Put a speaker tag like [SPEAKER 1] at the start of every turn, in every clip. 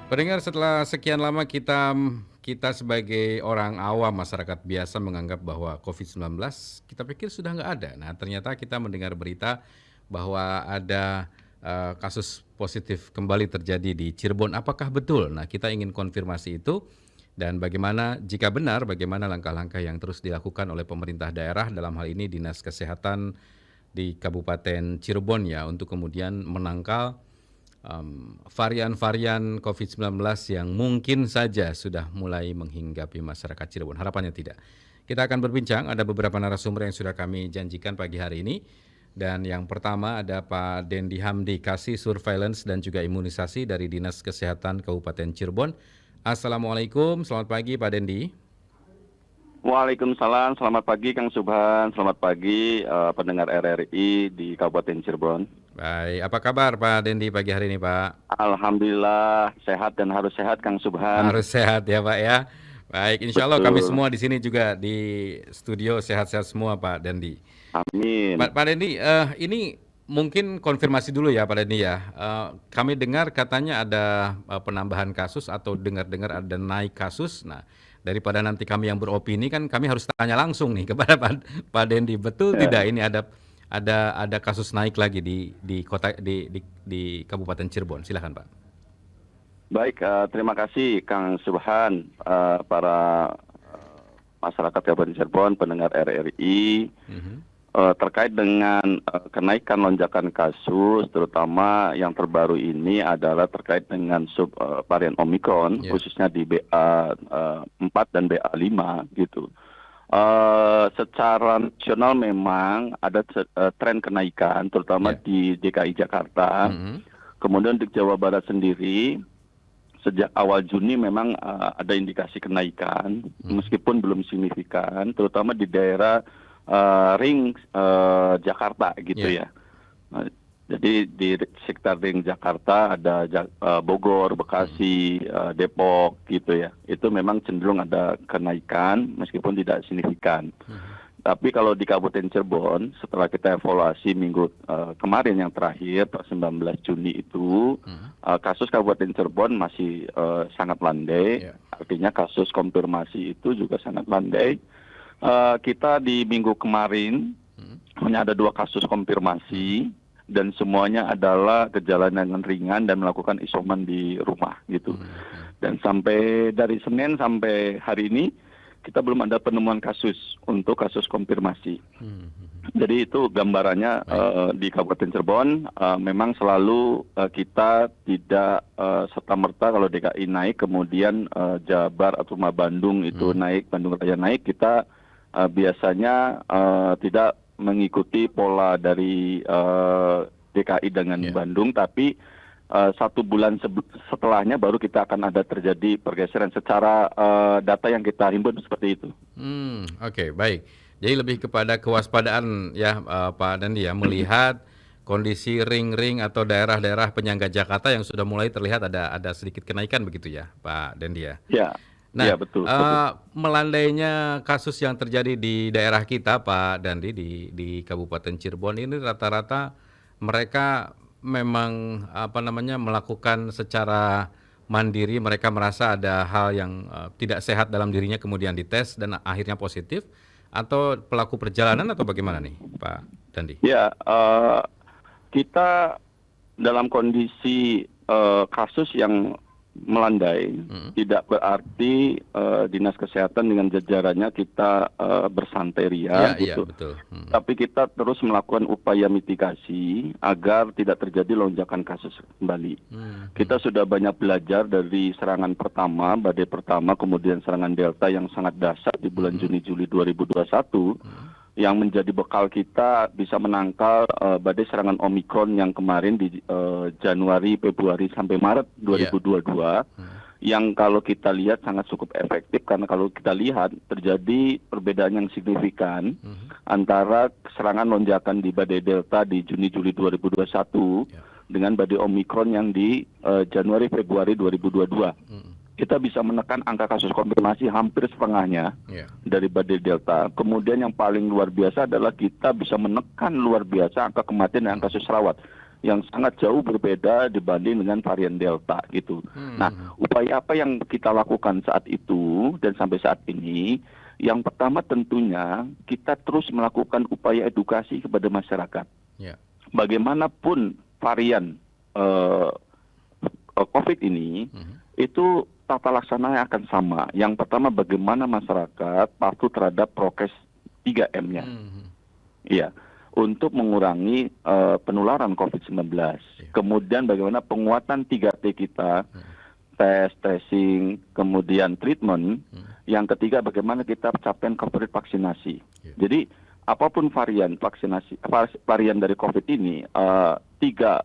[SPEAKER 1] Pendengar, setelah sekian lama kita sebagai orang awam, masyarakat biasa menganggap bahwa COVID-19 kita pikir sudah nggak ada. Nah, ternyata kita mendengar berita bahwa ada kasus positif kembali terjadi di Cirebon. Apakah betul? Nah, kita ingin konfirmasi itu dan bagaimana, jika benar, bagaimana langkah-langkah yang terus dilakukan oleh pemerintah daerah, dalam hal ini Dinas Kesehatan di Kabupaten Cirebon ya, untuk kemudian menangkal varian-varian COVID-19 yang mungkin saja sudah mulai menghinggapi masyarakat Cirebon. Harapannya tidak. Kita akan berbincang, ada beberapa narasumber yang sudah kami janjikan pagi hari ini. Dan yang pertama ada Pak Dendi Hamdi, Kasih Surveillance dan juga Imunisasi dari Dinas Kesehatan Kabupaten Cirebon. Assalamualaikum, selamat pagi Pak Dendi.
[SPEAKER 2] Waalaikumsalam, selamat pagi Kang Subhan, selamat pagi pendengar RRI di Kabupaten Cirebon.
[SPEAKER 1] Baik, apa kabar Pak Dendi pagi hari ini Pak?
[SPEAKER 2] Alhamdulillah sehat dan harus sehat Kang Subhan.
[SPEAKER 1] Harus sehat ya Pak ya. Baik, insya Allah kami
[SPEAKER 2] Betul,
[SPEAKER 1] semua di sini juga di studio sehat-sehat semua Pak Dendi.
[SPEAKER 2] amin.
[SPEAKER 1] Pak Dendi, ini mungkin konfirmasi dulu ya Pak Dendi ya. Kami dengar katanya ada penambahan kasus atau dengar-dengar ada naik kasus. Nah, daripada nanti kami yang beropini kan kami harus tanya langsung nih kepada Pak Dendi. Betul
[SPEAKER 2] Ya,
[SPEAKER 1] tidak ini ada kasus naik lagi di kota di Kabupaten Cirebon? Silakan Pak.
[SPEAKER 2] baik, terima kasih Kang Subhan, para masyarakat Kabupaten Cirebon, pendengar RRI.
[SPEAKER 1] Mhm.
[SPEAKER 2] Terkait dengan kenaikan lonjakan kasus, terutama yang terbaru ini adalah terkait dengan varian Omicron,
[SPEAKER 1] Ya,
[SPEAKER 2] khususnya di BA4 dan BA5 gitu. Secara nasional memang ada tren kenaikan, terutama
[SPEAKER 1] ya.
[SPEAKER 2] di DKI Jakarta.
[SPEAKER 1] Mhm.
[SPEAKER 2] Kemudian di Jawa Barat sendiri, sejak awal Juni memang ada indikasi kenaikan,
[SPEAKER 1] Mhm.
[SPEAKER 2] meskipun belum signifikan, terutama di daerah ring Jakarta gitu
[SPEAKER 1] Ya.
[SPEAKER 2] ya. Nah, jadi di sekitar ring Jakarta ada Bogor,
[SPEAKER 1] Mhm.
[SPEAKER 2] Bekasi, Depok gitu ya. Itu memang cenderung ada kenaikan meskipun tidak signifikan.
[SPEAKER 1] Mhm.
[SPEAKER 2] Tapi kalau di Kabupaten Cirebon, setelah kita evaluasi minggu kemarin yang terakhir, 19 Juni itu,
[SPEAKER 1] Mhm.
[SPEAKER 2] kasus Kabupaten Cirebon masih sangat landai.
[SPEAKER 1] Ya.
[SPEAKER 2] Artinya kasus konfirmasi itu juga sangat landai. Kita di minggu kemarin
[SPEAKER 1] Mhm.
[SPEAKER 2] hanya ada 2 kasus
[SPEAKER 1] Mhm.
[SPEAKER 2] konfirmasi dan semuanya adalah gejala yang ringan dan melakukan isoman di rumah gitu.
[SPEAKER 1] Mhm.
[SPEAKER 2] Dan sampai dari Senin sampai hari ini kita belum ada penemuan kasus untuk kasus konfirmasi.
[SPEAKER 1] Mhm. Mhm.
[SPEAKER 2] Jadi itu gambarannya
[SPEAKER 1] Baik.
[SPEAKER 2] di Kabupaten Cirebon memang selalu kita tidak serta-merta kalau DKI naik kemudian Jabar atau Bandung itu
[SPEAKER 1] Mhm.
[SPEAKER 2] naik, Bandung Raya naik, kita biasanya tidak mengikuti pola dari DKI dengan
[SPEAKER 1] Ya.
[SPEAKER 2] Bandung, tapi 1 bulan setelahnya baru kita akan ada terjadi pergeseran secara data yang kita himpun seperti itu.
[SPEAKER 1] Oke, baik. Jadi lebih kepada kewaspadaan ya, Pak Dandi ya, melihat kondisi ring-ring atau daerah-daerah penyangga Jakarta yang sudah mulai terlihat ada sedikit kenaikan begitu ya, Pak Dandi ya.
[SPEAKER 2] Ya,
[SPEAKER 1] Nah,
[SPEAKER 2] ya betul seperti itu.
[SPEAKER 1] melandainya kasus yang terjadi di daerah kita, Pak Dandi, di Kabupaten Cirebon ini rata-rata mereka memang apa namanya melakukan secara mandiri, mereka merasa ada hal yang tidak sehat dalam dirinya kemudian dites dan akhirnya positif, atau pelaku perjalanan atau bagaimana nih, Pak Dandi?
[SPEAKER 2] Ya, kita dalam kondisi kasus yang melandai,
[SPEAKER 1] Mhm.
[SPEAKER 2] tidak berarti Dinas Kesehatan dengan jajarannya kita bersantai
[SPEAKER 1] Iya,
[SPEAKER 2] ria
[SPEAKER 1] iya,
[SPEAKER 2] gitu.
[SPEAKER 1] betul. Mhm.
[SPEAKER 2] Tapi kita terus melakukan upaya mitigasi agar tidak terjadi lonjakan kasus kembali.
[SPEAKER 1] Mhm.
[SPEAKER 2] Kita sudah banyak belajar dari serangan pertama, badai pertama, kemudian serangan Delta yang sangat dahsyat di bulan
[SPEAKER 1] Mhm.
[SPEAKER 2] Juni-Juli 2021,
[SPEAKER 1] Mhm.
[SPEAKER 2] yang menjadi bekal kita bisa menangkal badai serangan Omicron yang kemarin di Januari, Februari sampai Maret
[SPEAKER 1] Iya.
[SPEAKER 2] 2022,
[SPEAKER 1] Mhm.
[SPEAKER 2] yang kalau kita lihat sangat cukup efektif karena kalau kita lihat terjadi perbedaan yang signifikan
[SPEAKER 1] Mhm.
[SPEAKER 2] antara serangan lonjakan di badai Delta di Juni-Juli 2021
[SPEAKER 1] Ya.
[SPEAKER 2] dengan badai Omicron yang di Januari-Februari 2022.
[SPEAKER 1] Mhm.
[SPEAKER 2] Kita bisa menekan angka kasus konfirmasi hampir setengahnya
[SPEAKER 1] Ya.
[SPEAKER 2] dari badai Delta. Kemudian yang paling luar biasa adalah kita bisa menekan luar biasa angka kematian dan kasus rawat. yang sangat jauh berbeda dibanding dengan varian Delta gitu. Nah, upaya apa yang kita lakukan saat itu dan sampai saat ini? Yang pertama tentunya kita terus melakukan upaya edukasi kepada masyarakat.
[SPEAKER 1] Ya.
[SPEAKER 2] Bagaimanapun varian COVID ini, itu tata laksananya akan sama. Yang pertama bagaimana masyarakat patuh terhadap prokes 3M-nya. Iya, untuk mengurangi penularan COVID-19. Kemudian bagaimana penguatan 3T kita, tes, tracing, kemudian treatment. Yang ketiga bagaimana kita capaian coverage vaksinasi. Jadi apapun varian vaksinasi, varian dari COVID ini, tiga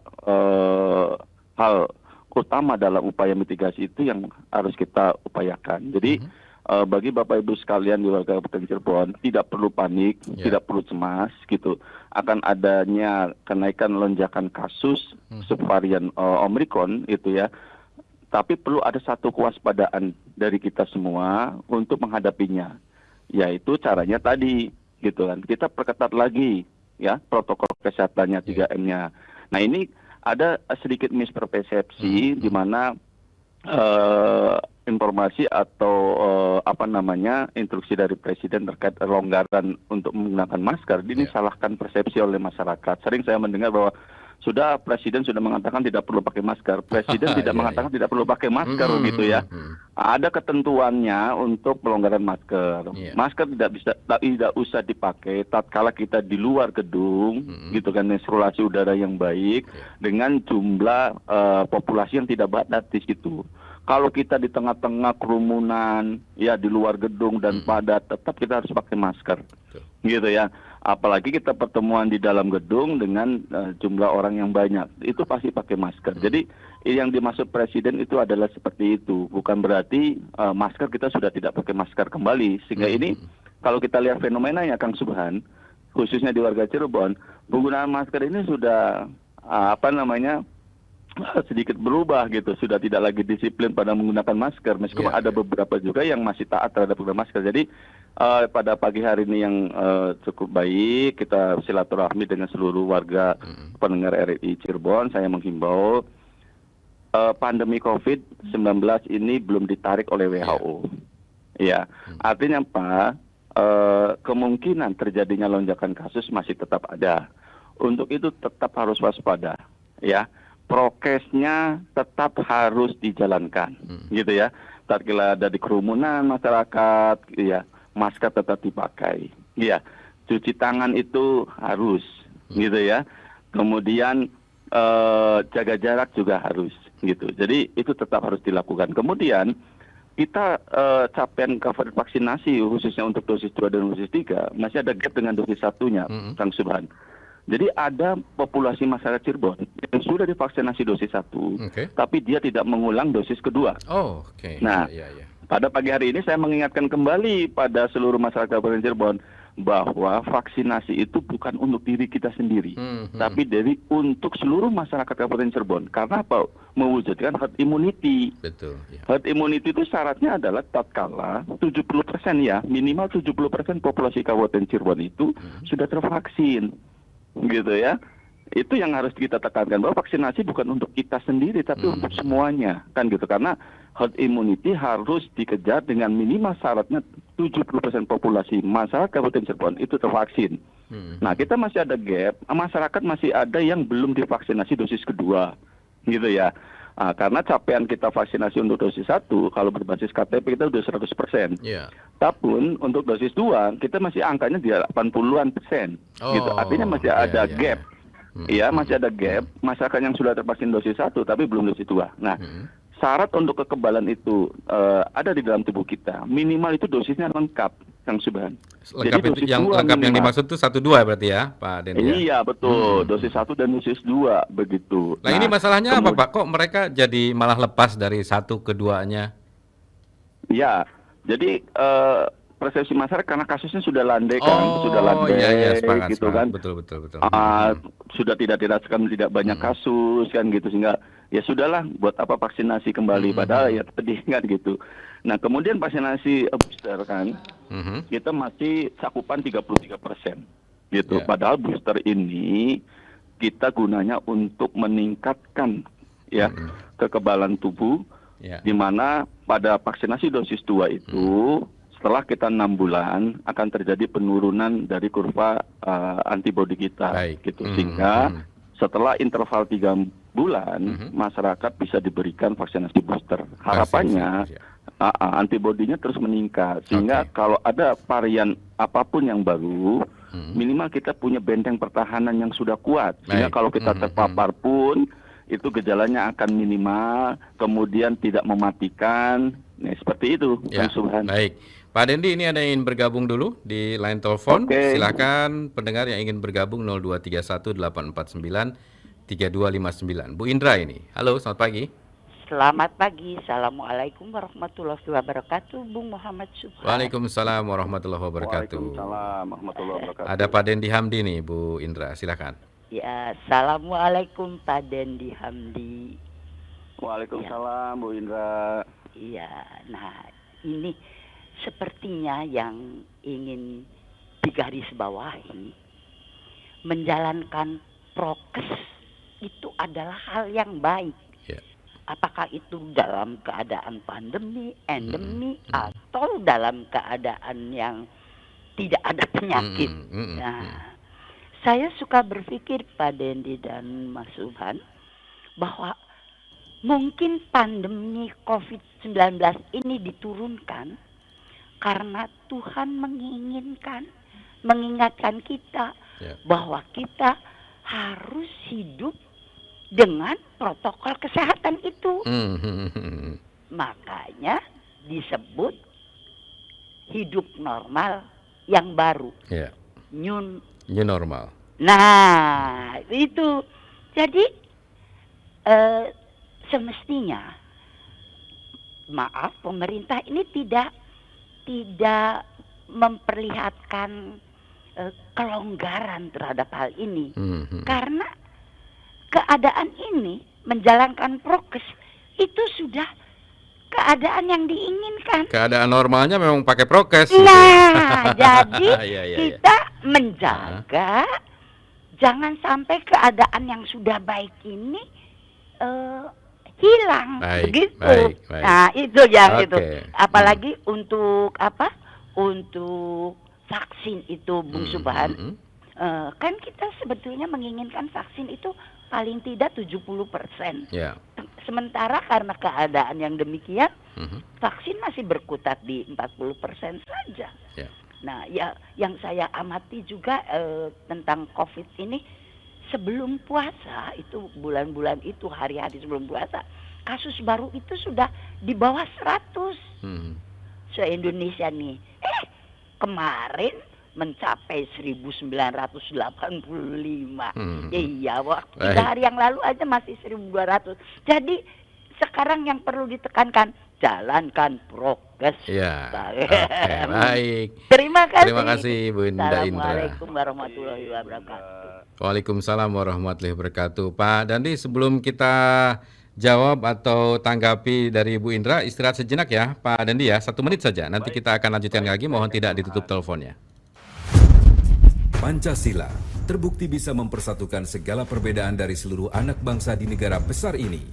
[SPEAKER 2] hal utama dalam upaya mitigasi itu yang harus kita upayakan. Jadi bagi Bapak Ibu sekalian di warga Kabupaten Cirebon tidak perlu panik, tidak perlu cemas gitu. Akan adanya kenaikan lonjakan kasus subvarian Omicron itu ya. Tapi perlu ada satu kewaspadaan dari kita semua untuk menghadapinya. Yaitu caranya tadi gitu kan. Kita perketat lagi ya protokol kesehatannya 3M-nya. Nah, ini ada sedikit mispersepsi di mana informasi atau instruksi dari Presiden terkait pelonggaran untuk menggunakan masker ini salahkan persepsi oleh masyarakat. Sering saya mendengar bahwa Presiden sudah mengatakan tidak perlu pakai masker. Presiden tidak mengatakan tidak perlu pakai masker gitu ya. Ada ketentuannya untuk pelonggaran masker. Masker tidak usah dipakai tatkala kita di luar gedung gitu kan, sirkulasi udara yang baik dengan jumlah populasi yang tidak batas gitu. Kalau kita di tengah-tengah kerumunan, ya di luar gedung dan padat, tetap kita harus pakai masker, gitu ya. Apalagi kita pertemuan di dalam gedung dengan jumlah orang yang banyak, itu pasti pakai masker. Jadi yang dimaksud Presiden itu adalah seperti itu, bukan berarti masker kita sudah tidak pakai masker kembali. Sehingga ini kalau kita lihat fenomenanya Kang Subhan, khususnya di warga Cirebon, penggunaan masker ini sudah sedikit berubah gitu, sudah tidak lagi disiplin pada menggunakan masker, meskipun ada beberapa juga yang masih taat terhadap penggunaan masker. Jadi pada pagi hari ini yang cukup baik, kita silaturahmi dengan seluruh warga pendengar RRI Cirebon. Saya menghimbau pandemi COVID-19 ini belum ditarik oleh WHO. Ya, artinya apa? Kemungkinan terjadinya lonjakan kasus masih tetap ada. Untuk itu tetap harus waspada, ya. Prokesnya tetap harus dijalankan, gitu ya. Tatkala ada di kerumunan masyarakat, ya, masker tetap dipakai, ya. Cuci tangan itu harus, gitu ya. Kemudian jaga jarak juga harus, gitu. Jadi itu tetap harus dilakukan. Kemudian kita capaian coverage vaksinasi khususnya untuk dosis 2 dan dosis 3 masih ada gap dengan dosis 1-nya, Kang Subhan. Jadi ada populasi masyarakat Cirebon yang sudah divaksinasi dosis 1, tapi dia tidak mengulang dosis kedua. Nah, pada pagi hari ini saya mengingatkan kembali pada seluruh masyarakat Kabupaten Cirebon bahwa vaksinasi itu bukan untuk diri kita sendiri, tapi untuk seluruh masyarakat Kabupaten Cirebon. Karena apa? Mewujudkan herd immunity.
[SPEAKER 1] Betul. Ya.
[SPEAKER 2] Herd immunity itu syaratnya adalah tatkala 70% ya, minimal 70% populasi Kabupaten Cirebon itu sudah tervaksin. Gitu ya, itu yang harus kita tekankan bahwa vaksinasi bukan untuk kita sendiri tapi untuk semuanya kan gitu, karena herd immunity harus dikejar dengan minimal syaratnya 70% populasi masyarakat Kabupaten Cirebon itu tervaksin. Nah, kita masih ada gap, masyarakat masih ada yang belum divaksinasi dosis kedua gitu ya. Karena capaian kita vaksinasi untuk dosis 1 kalau berbasis KTP kita udah 100%. Tapi untuk dosis 2 kita masih angkanya di 80-an%. Gitu. Artinya masih ada gap. Ya, masih ada gap masyarakat yang sudah tervaksin dosis 1 tapi belum dosis 2. Nah, syarat untuk kekebalan itu ada di dalam tubuh kita. Minimal itu dosisnya lengkap, Kang Subhan.
[SPEAKER 1] Lengkap itu yang lengkap yang dimaksud itu 1-2 berarti ya, Pak Den?
[SPEAKER 2] Iya, betul. Dosis 1 dan dosis 2 begitu.
[SPEAKER 1] Nah, ini masalahnya apa, Pak? Kok mereka jadi malah lepas dari 1 ke 2-nya?
[SPEAKER 2] Ya, jadi persepsi masyarakat karena kasusnya sudah landai kan, sudah landai gitu kan.
[SPEAKER 1] Betul.
[SPEAKER 2] Sudah tidak dirasakan tidak banyak kasus kan gitu, sehingga ya sudahlah buat apa vaksinasi kembali, padahal ya pedih kan gitu. Nah, kemudian vaksinasi booster kan, kita masih cakupan 33% gitu. Padahal booster ini kita gunanya untuk meningkatkan ya kekebalan tubuh, di mana pada vaksinasi dosis 2 itu setelah kita 6 bulan akan terjadi penurunan dari kurva antibodi kita. Gitu. Sehingga setelah interval 3 bulan masyarakat bisa diberikan vaksinasi booster. Harapannya antibodinya terus meningkat sehingga kalau ada varian apapun yang baru, minimal kita punya benteng pertahanan yang sudah kuat. Sehingga kalau kita terpapar pun itu gejalanya akan minimal, kemudian tidak mematikan. Nah, seperti itu, Kang Subhan.
[SPEAKER 1] Baik. Pak Dendi, ini ada yang ingin bergabung dulu di line telepon. Silakan pendengar yang ingin bergabung 0231-849-3259. Bu Indra ini. Halo, selamat pagi.
[SPEAKER 3] Selamat pagi. Assalamualaikum warahmatullahi wabarakatuh, Bung Muhammad Subhan.
[SPEAKER 1] Waalaikumsalam warahmatullahi wabarakatuh.
[SPEAKER 2] Waalaikumsalam warahmatullahi wabarakatuh.
[SPEAKER 1] Ada Pak Dendi Hamdi nih, Bu Indra. Silakan.
[SPEAKER 3] Ya, Assalamualaikum Pak Dendi Hamdi.
[SPEAKER 2] Waalaikumsalam Bu Indra.
[SPEAKER 3] Iya, nah ini sepertinya yang ingin digarisbawahi, menjalankan prokes itu adalah hal yang baik. Apakah itu dalam keadaan pandemi, endemi, atau dalam keadaan yang tidak ada penyakit. Nah, saya suka berpikir Pak Dendi dan Mas Subhan bahwa mungkin pandemi COVID-19 ini diturunkan karena Tuhan mengingatkan kita bahwa kita harus hidup dengan protokol kesehatan itu. Makanya disebut hidup normal yang baru. New
[SPEAKER 1] normal.
[SPEAKER 3] Nah, itu. Jadi semestinya maaf pemerintah ini tidak memperlihatkan kelonggaran terhadap hal ini. Karena keadaan ini menjalankan prokes itu sudah keadaan yang diinginkan.
[SPEAKER 1] Keadaan normalnya memang pakai prokes.
[SPEAKER 3] Nah, jadi kita menjaga jangan sampai keadaan yang sudah baik ini hilang, begitu. Nah, itu yang itu. Apalagi untuk apa? Untuk vaksin itu, Bung Subhan. Kan kita sebetulnya menginginkan vaksin itu paling tidak 70%. Sementara karena keadaan yang demikian, vaksin masih berkutat di 40% saja. Nah, ya yang saya amati juga tentang COVID ini, sebelum puasa itu bulan-bulan itu hari-hari sebelum puasa, kasus baru itu sudah di bawah 100 se-Indonesia nih. Kemarin mencapai 1985. Iya, waktu 3 hari yang lalu aja masih 1200. Jadi sekarang yang perlu ditekankan, jalankan prokes.
[SPEAKER 1] Baik.
[SPEAKER 3] Terima kasih.
[SPEAKER 1] Terima kasih Bu Indra.
[SPEAKER 3] Assalamualaikum warahmatullahi wabarakatuh.
[SPEAKER 1] Waalaikumsalam warahmatullahi wabarakatuh. Pak Dandi, sebelum kita jawab atau tanggapi dari Bu Indra, istirahat sejenak ya Pak Dandi ya, 1 menit saja. Nanti kita akan lanjutkan lagi, mohon tidak ditutup teleponnya.
[SPEAKER 4] Pancasila terbukti bisa mempersatukan segala perbedaan dari seluruh anak bangsa di negara besar ini.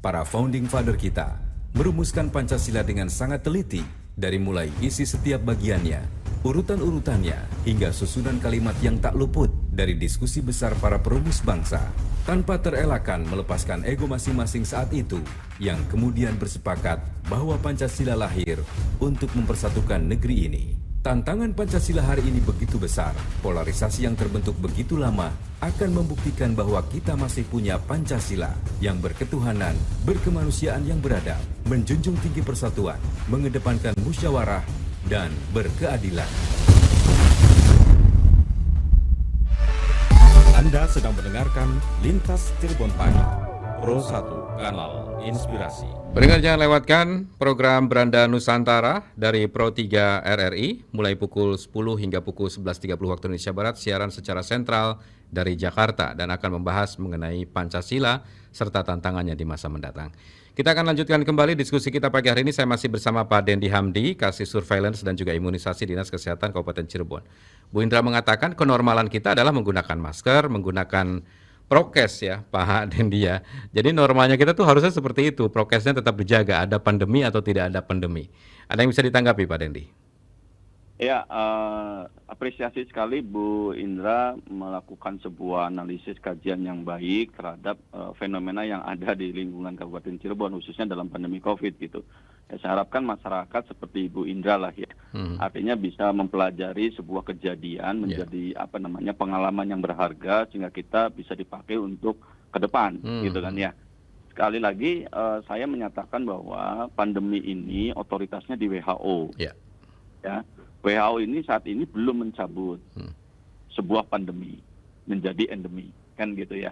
[SPEAKER 4] Para founding father kita merumuskan Pancasila dengan sangat teliti, dari mulai isi setiap bagiannya, urutan-urutannya, hingga susunan kalimat yang tak luput dari diskusi besar para perumus bangsa, tanpa terelakkan melepaskan ego masing-masing saat itu, yang kemudian bersepakat bahwa Pancasila lahir untuk mempersatukan negeri ini. Tantangan Pancasila hari ini begitu besar, polarisasi yang terbentuk begitu lama akan membuktikan bahwa kita masih punya Pancasila yang berketuhanan, berkemanusiaan yang beradab, menjunjung tinggi persatuan, mengedepankan musyawarah, dan berkeadilan.
[SPEAKER 5] Anda sedang mendengarkan Lintas Cirebon Pagi, Pro 1, Kanal Inspirasi.
[SPEAKER 1] Pendengar jangan lewatkan program Beranda Nusantara dari Pro 3 RRI mulai pukul 10 hingga pukul 11.30 waktu Indonesia Barat, siaran secara sentral dari Jakarta dan akan membahas mengenai Pancasila serta tantangannya di masa mendatang. Kita akan lanjutkan kembali diskusi kita pagi hari ini. Saya masih bersama Pak Dendi Hamdi, Kasih Surveillance dan juga Imunisasi Dinas Kesehatan Kabupaten Cirebon. Bu Indra mengatakan kenormalan kita adalah menggunakan masker, menggunakan prokes ya, Pak Dendi ya. Jadi normanya kita tuh harusnya seperti itu, prokesnya tetap dijaga, ada pandemi atau tidak ada pandemi. Ada yang bisa ditanggapi, Pak Dendi?
[SPEAKER 2] Ya, apresiasi sekali Bu Indra melakukan sebuah analisis kajian yang baik terhadap fenomena yang ada di lingkungan Kabupaten Cirebon, khususnya dalam pandemi COVID gitu. Ya, saya harapkan masyarakat seperti Bu Indra lah ya, artinya bisa mempelajari sebuah kejadian menjadi pengalaman yang berharga sehingga kita bisa dipakai untuk ke depan, gitu kan ya. Sekali lagi saya menyatakan bahwa pandemi ini otoritasnya di WHO. Ya. WHO ini saat ini belum mencabut sebuah pandemi menjadi endemi, kan gitu ya.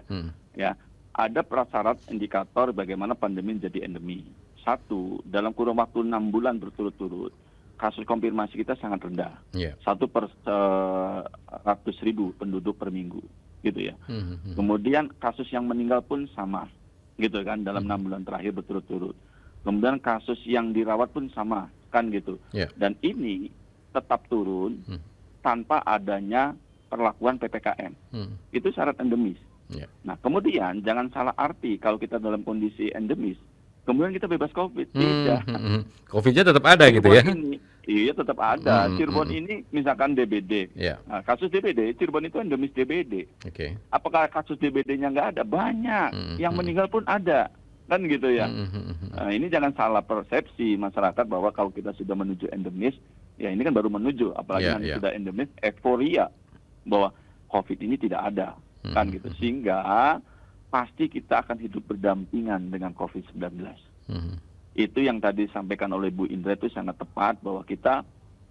[SPEAKER 2] Ya, ada prasyarat indikator bagaimana pandemi menjadi endemi. Satu, dalam kurun waktu 6 bulan berturut-turut, kasus konfirmasi kita sangat rendah. 1 per 100.000 penduduk per minggu, gitu ya. Kemudian kasus yang meninggal pun sama, gitu kan, dalam 6 bulan terakhir berturut-turut. Kemudian kasus yang dirawat pun sama, kan gitu. Dan ini tetap turun tanpa adanya perlakuan PPKM. Itu syarat endemis. Nah, kemudian jangan salah arti kalau kita dalam kondisi endemis, kemudian kita bebas COVID. Tidak.
[SPEAKER 1] COVID-nya tetap ada gitu ya?
[SPEAKER 2] Iya, tetap ada. Cirebon ini misalkan DBD. Nah, kasus DBD, Cirebon itu endemis DBD. Apakah kasus DBD-nya nggak ada? Banyak. Yang meninggal pun ada. Kan gitu ya. Nah, ini jangan salah persepsi masyarakat bahwa kalau kita sudah menuju endemis, ya ini kan baru menuju, apalagi nanti sudah endemis, euforia bahwa COVID ini tidak ada, kan gitu. Sehingga pasti kita akan hidup berdampingan dengan COVID-19. Itu yang tadi disampaikan oleh Bu Indra itu sangat tepat, bahwa kita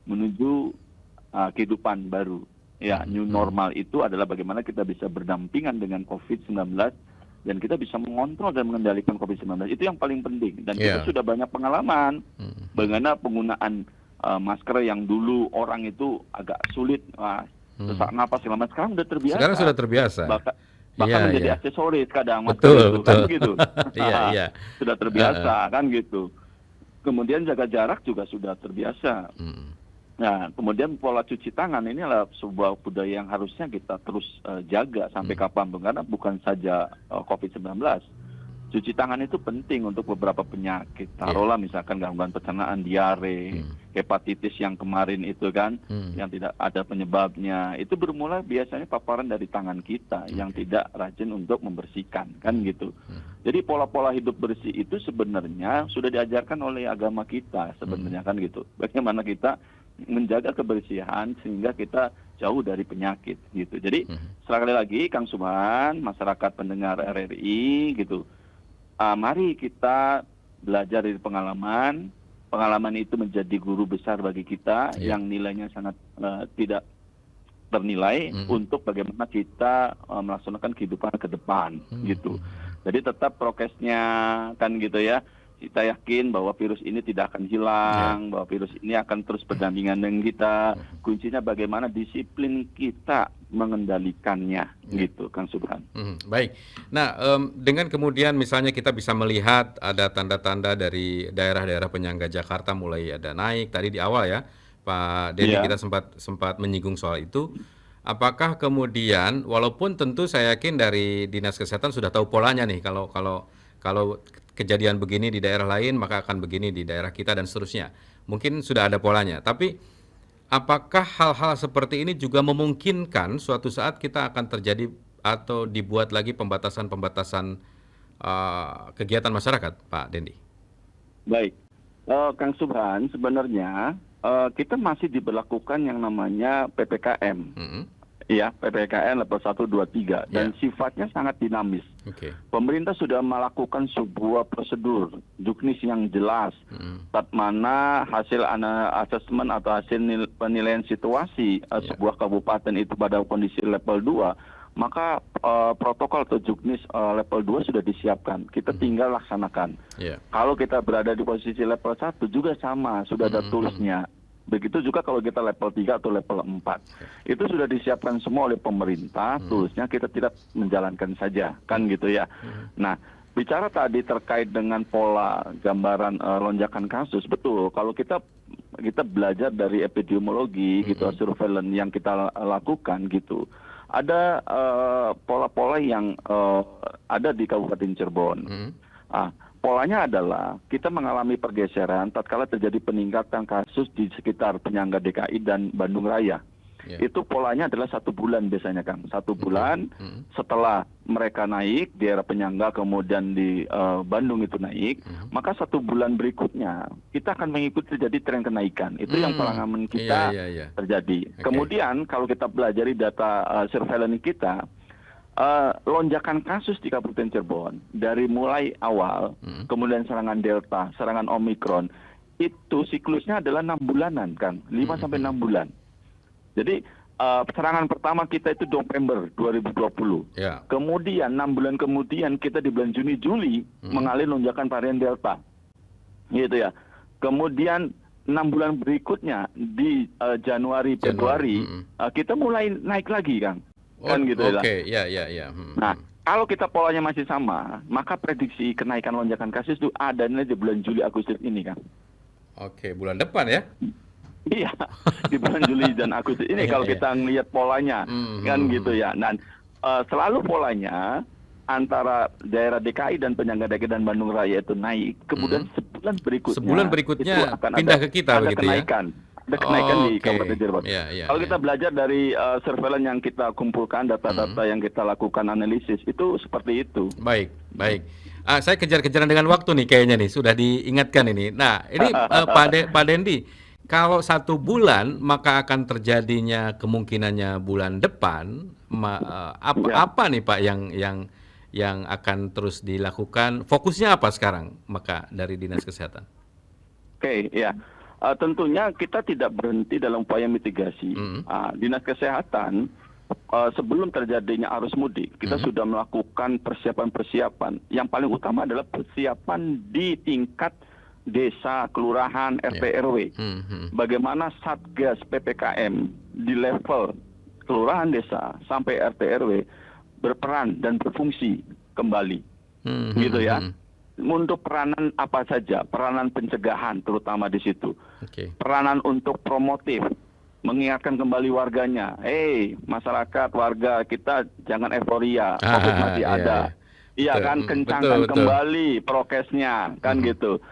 [SPEAKER 2] menuju kehidupan baru. Ya, new normal itu adalah bagaimana kita bisa berdampingan dengan COVID-19 dan kita bisa mengontrol dan mengendalikan COVID-19. Itu yang paling penting. Dan kita sudah banyak pengalaman bagaimana penggunaan masker yang dulu orang itu agak sulit, sesak napas segala macam, sekarang udah terbiasa.
[SPEAKER 1] Sekarang sudah terbiasa.
[SPEAKER 2] Bahkan menjadi aksesoris kadang masker itu, kan gitu. Sudah terbiasa, kan gitu. Kemudian jaga jarak juga sudah terbiasa. Nah, kemudian pola cuci tangan ini adalah sebuah budaya yang harusnya kita terus jaga sampai kapanpun, karena bukan saja COVID-19. Cuci tangan itu penting untuk beberapa penyakit. Taruhlah misalkan gangguan pencernaan, diare, hepatitis yang kemarin itu kan, yang tidak ada penyebabnya. Itu bermula biasanya paparan dari tangan kita yang tidak rajin untuk membersihkan, kan gitu. Jadi pola-pola hidup bersih itu sebenarnya sudah diajarkan oleh agama kita sebenarnya, kan gitu. Bagaimana kita menjaga kebersihan sehingga kita jauh dari penyakit gitu. Jadi sekali lagi Kang Subhan, masyarakat pendengar RRI gitu, mari kita belajar dari pengalaman. Pengalaman itu menjadi guru besar bagi kita yang nilainya sangat tidak ternilai untuk bagaimana kita melaksanakan kehidupan ke depan gitu. Jadi tetap prokesnya, kan gitu ya. Kita yakin bahwa virus ini tidak akan hilang, bahwa virus ini akan terus berdampingan dengan kita. Kuncinya bagaimana disiplin kita mengendalikannya, gitu, Kang Subhan.
[SPEAKER 1] Baik. Nah, dengan kemudian misalnya kita bisa melihat ada tanda-tanda dari daerah-daerah penyangga Jakarta mulai ada naik. Tadi di awal ya, Pak Denny kita sempat menyinggung soal itu. Apakah kemudian, walaupun tentu saya yakin dari Dinas Kesehatan sudah tahu polanya nih, kalau kejadian begini di daerah lain, maka akan begini di daerah kita dan seterusnya. Mungkin sudah ada polanya. Tapi apakah hal-hal seperti ini juga memungkinkan suatu saat kita akan terjadi atau dibuat lagi pembatasan-pembatasan kegiatan masyarakat, Pak Dendi?
[SPEAKER 2] Baik. Kang Subhan, sebenarnya kita masih diberlakukan yang namanya PPKM. Ya, PPKM level 1, 2, 3 dan sifatnya sangat dinamis. Pemerintah sudah melakukan sebuah prosedur juknis yang jelas, saat mana hasil asesmen atau hasil penilaian situasi sebuah kabupaten itu pada kondisi level 2, maka protokol atau juknis level 2 sudah disiapkan. Kita tinggal laksanakan. Kalau kita berada di posisi level 1 juga sama, sudah ada tulisnya. Begitu juga kalau kita level 3 atau level 4. Itu sudah disiapkan semua oleh pemerintah, tulisnya kita tidak menjalankan saja, kan gitu ya. Nah, bicara tadi terkait dengan pola gambaran lonjakan kasus, betul. Kalau kita belajar dari epidemiologi gitu, surveillance yang kita lakukan gitu. ada pola-pola yang ada di Kabupaten Cirebon. Polanya adalah kita mengalami pergeseran tatkala terjadi peningkatan kasus di sekitar penyangga DKI dan Bandung Raya. Itu polanya adalah 1 bulan biasanya, Kang. 1 bulan setelah mereka naik di daerah penyangga, kemudian di Bandung itu naik, maka 1 bulan berikutnya kita akan mengikuti terjadi tren kenaikan. Itu yang pengalaman kita terjadi. Kemudian kalau kita pelajari data surveillance kita, lonjakan kasus di Kabupaten Cirebon dari mulai awal, kemudian serangan Delta, serangan Omikron, itu siklusnya adalah 6 bulanan, Kang. 5 sampai 6 bulan. Jadi serangan pertama kita itu November 2020. Kemudian 6 bulan kemudian kita di bulan Juni Juli mengalami lonjakan varian Delta. Gitu ya. Kemudian 6 bulan berikutnya di Januari Februari kita mulai naik lagi, Kang. Kan gitu ya. Nah, kalau kita polanya masih sama, maka prediksi kenaikan lonjakan kasus itu adanya di bulan Juli Agustus ini, Kang.
[SPEAKER 1] Bulan depan ya.
[SPEAKER 2] Iya, di bulan Juli dan Agustus ini kalau kita ngelihat polanya, kan gitu ya. Dan selalu polanya antara daerah DKI dan penyangga DKI dan Bandung Raya itu naik, kemudian sebulan berikutnya itu akan
[SPEAKER 1] pindah ke kita
[SPEAKER 2] ada
[SPEAKER 1] begitu
[SPEAKER 2] kenaikan. Ada kenaikan di Kabupaten Cirebon. Kalau kita belajar dari surveillance yang kita kumpulkan, data-data yang kita lakukan analisis, itu seperti itu.
[SPEAKER 1] Baik. Saya kejar-kejaran dengan waktu nih kayaknya nih, sudah diingatkan ini. Nah, ini Pak Dendi, kalau 1 bulan maka akan terjadinya kemungkinannya bulan depan. Apa nih Pak yang akan terus dilakukan? Fokusnya apa sekarang maka dari Dinas Kesehatan?
[SPEAKER 2] Tentunya kita tidak berhenti dalam upaya mitigasi. Dinas Kesehatan sebelum terjadinya arus mudik, kita sudah melakukan persiapan-persiapan. Yang paling utama adalah persiapan di tingkat desa, kelurahan, RT, RW. Bagaimana Satgas PPKM di level kelurahan desa sampai RT, RW berperan dan berfungsi kembali. Gitu ya. Untuk peranan apa saja, peranan pencegahan terutama di situ. Peranan untuk promotif, mengingatkan kembali warganya, masyarakat, warga kita jangan euforia, COVID masih ada. Iya kan, kencangkan kembali prokesnya, kan gitu.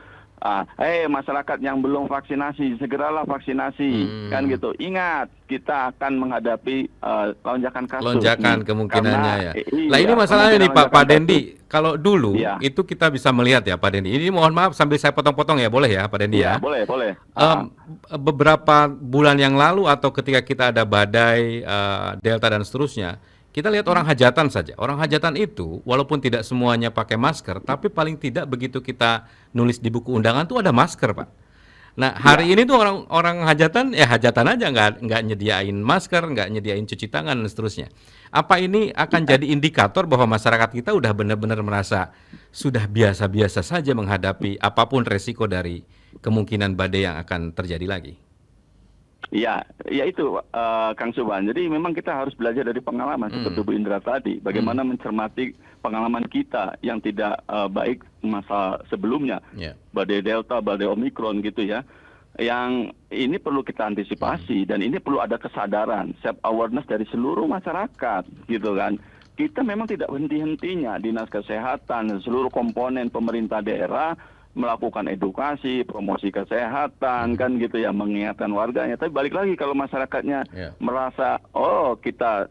[SPEAKER 2] Masyarakat yang belum vaksinasi, segeralah vaksinasi, kan gitu. Ingat, kita akan menghadapi lonjakan kasus.
[SPEAKER 1] Lonjakan kemungkinannya ya. Lah ini masalahnya nih Pak Dendi, kalau dulu itu kita bisa melihat ya Pak Dendi. Ini mohon maaf sambil saya potong-potong ya, boleh ya Pak Dendi ya?
[SPEAKER 2] Boleh.
[SPEAKER 1] Beberapa bulan yang lalu atau ketika kita ada badai Delta dan seterusnya, kita lihat orang hajatan saja. Orang hajatan itu walaupun tidak semuanya pakai masker, tapi paling tidak begitu kita nulis di buku undangan tuh ada masker, Pak. Nah, hari ini tuh orang hajatan hajatan aja nggak nyediain masker, nggak nyediain cuci tangan dan seterusnya. Apa ini akan jadi indikator bahwa masyarakat kita udah benar-benar merasa sudah biasa-biasa saja menghadapi apapun resiko dari kemungkinan badai yang akan terjadi lagi?
[SPEAKER 2] Ya itu Kang Subhan. Jadi memang kita harus belajar dari pengalaman seperti Bu Indra tadi. Bagaimana mencermati pengalaman kita yang tidak baik masa sebelumnya. Badai Delta, badai Omikron gitu ya. Yang ini perlu kita antisipasi dan ini perlu ada kesadaran, self awareness dari seluruh masyarakat gitu kan. Kita memang tidak henti-hentinya, Dinas Kesehatan, seluruh komponen pemerintah daerah melakukan edukasi, promosi kesehatan, kan gitu ya, mengingatkan warganya. Tapi balik lagi kalau masyarakatnya merasa, kita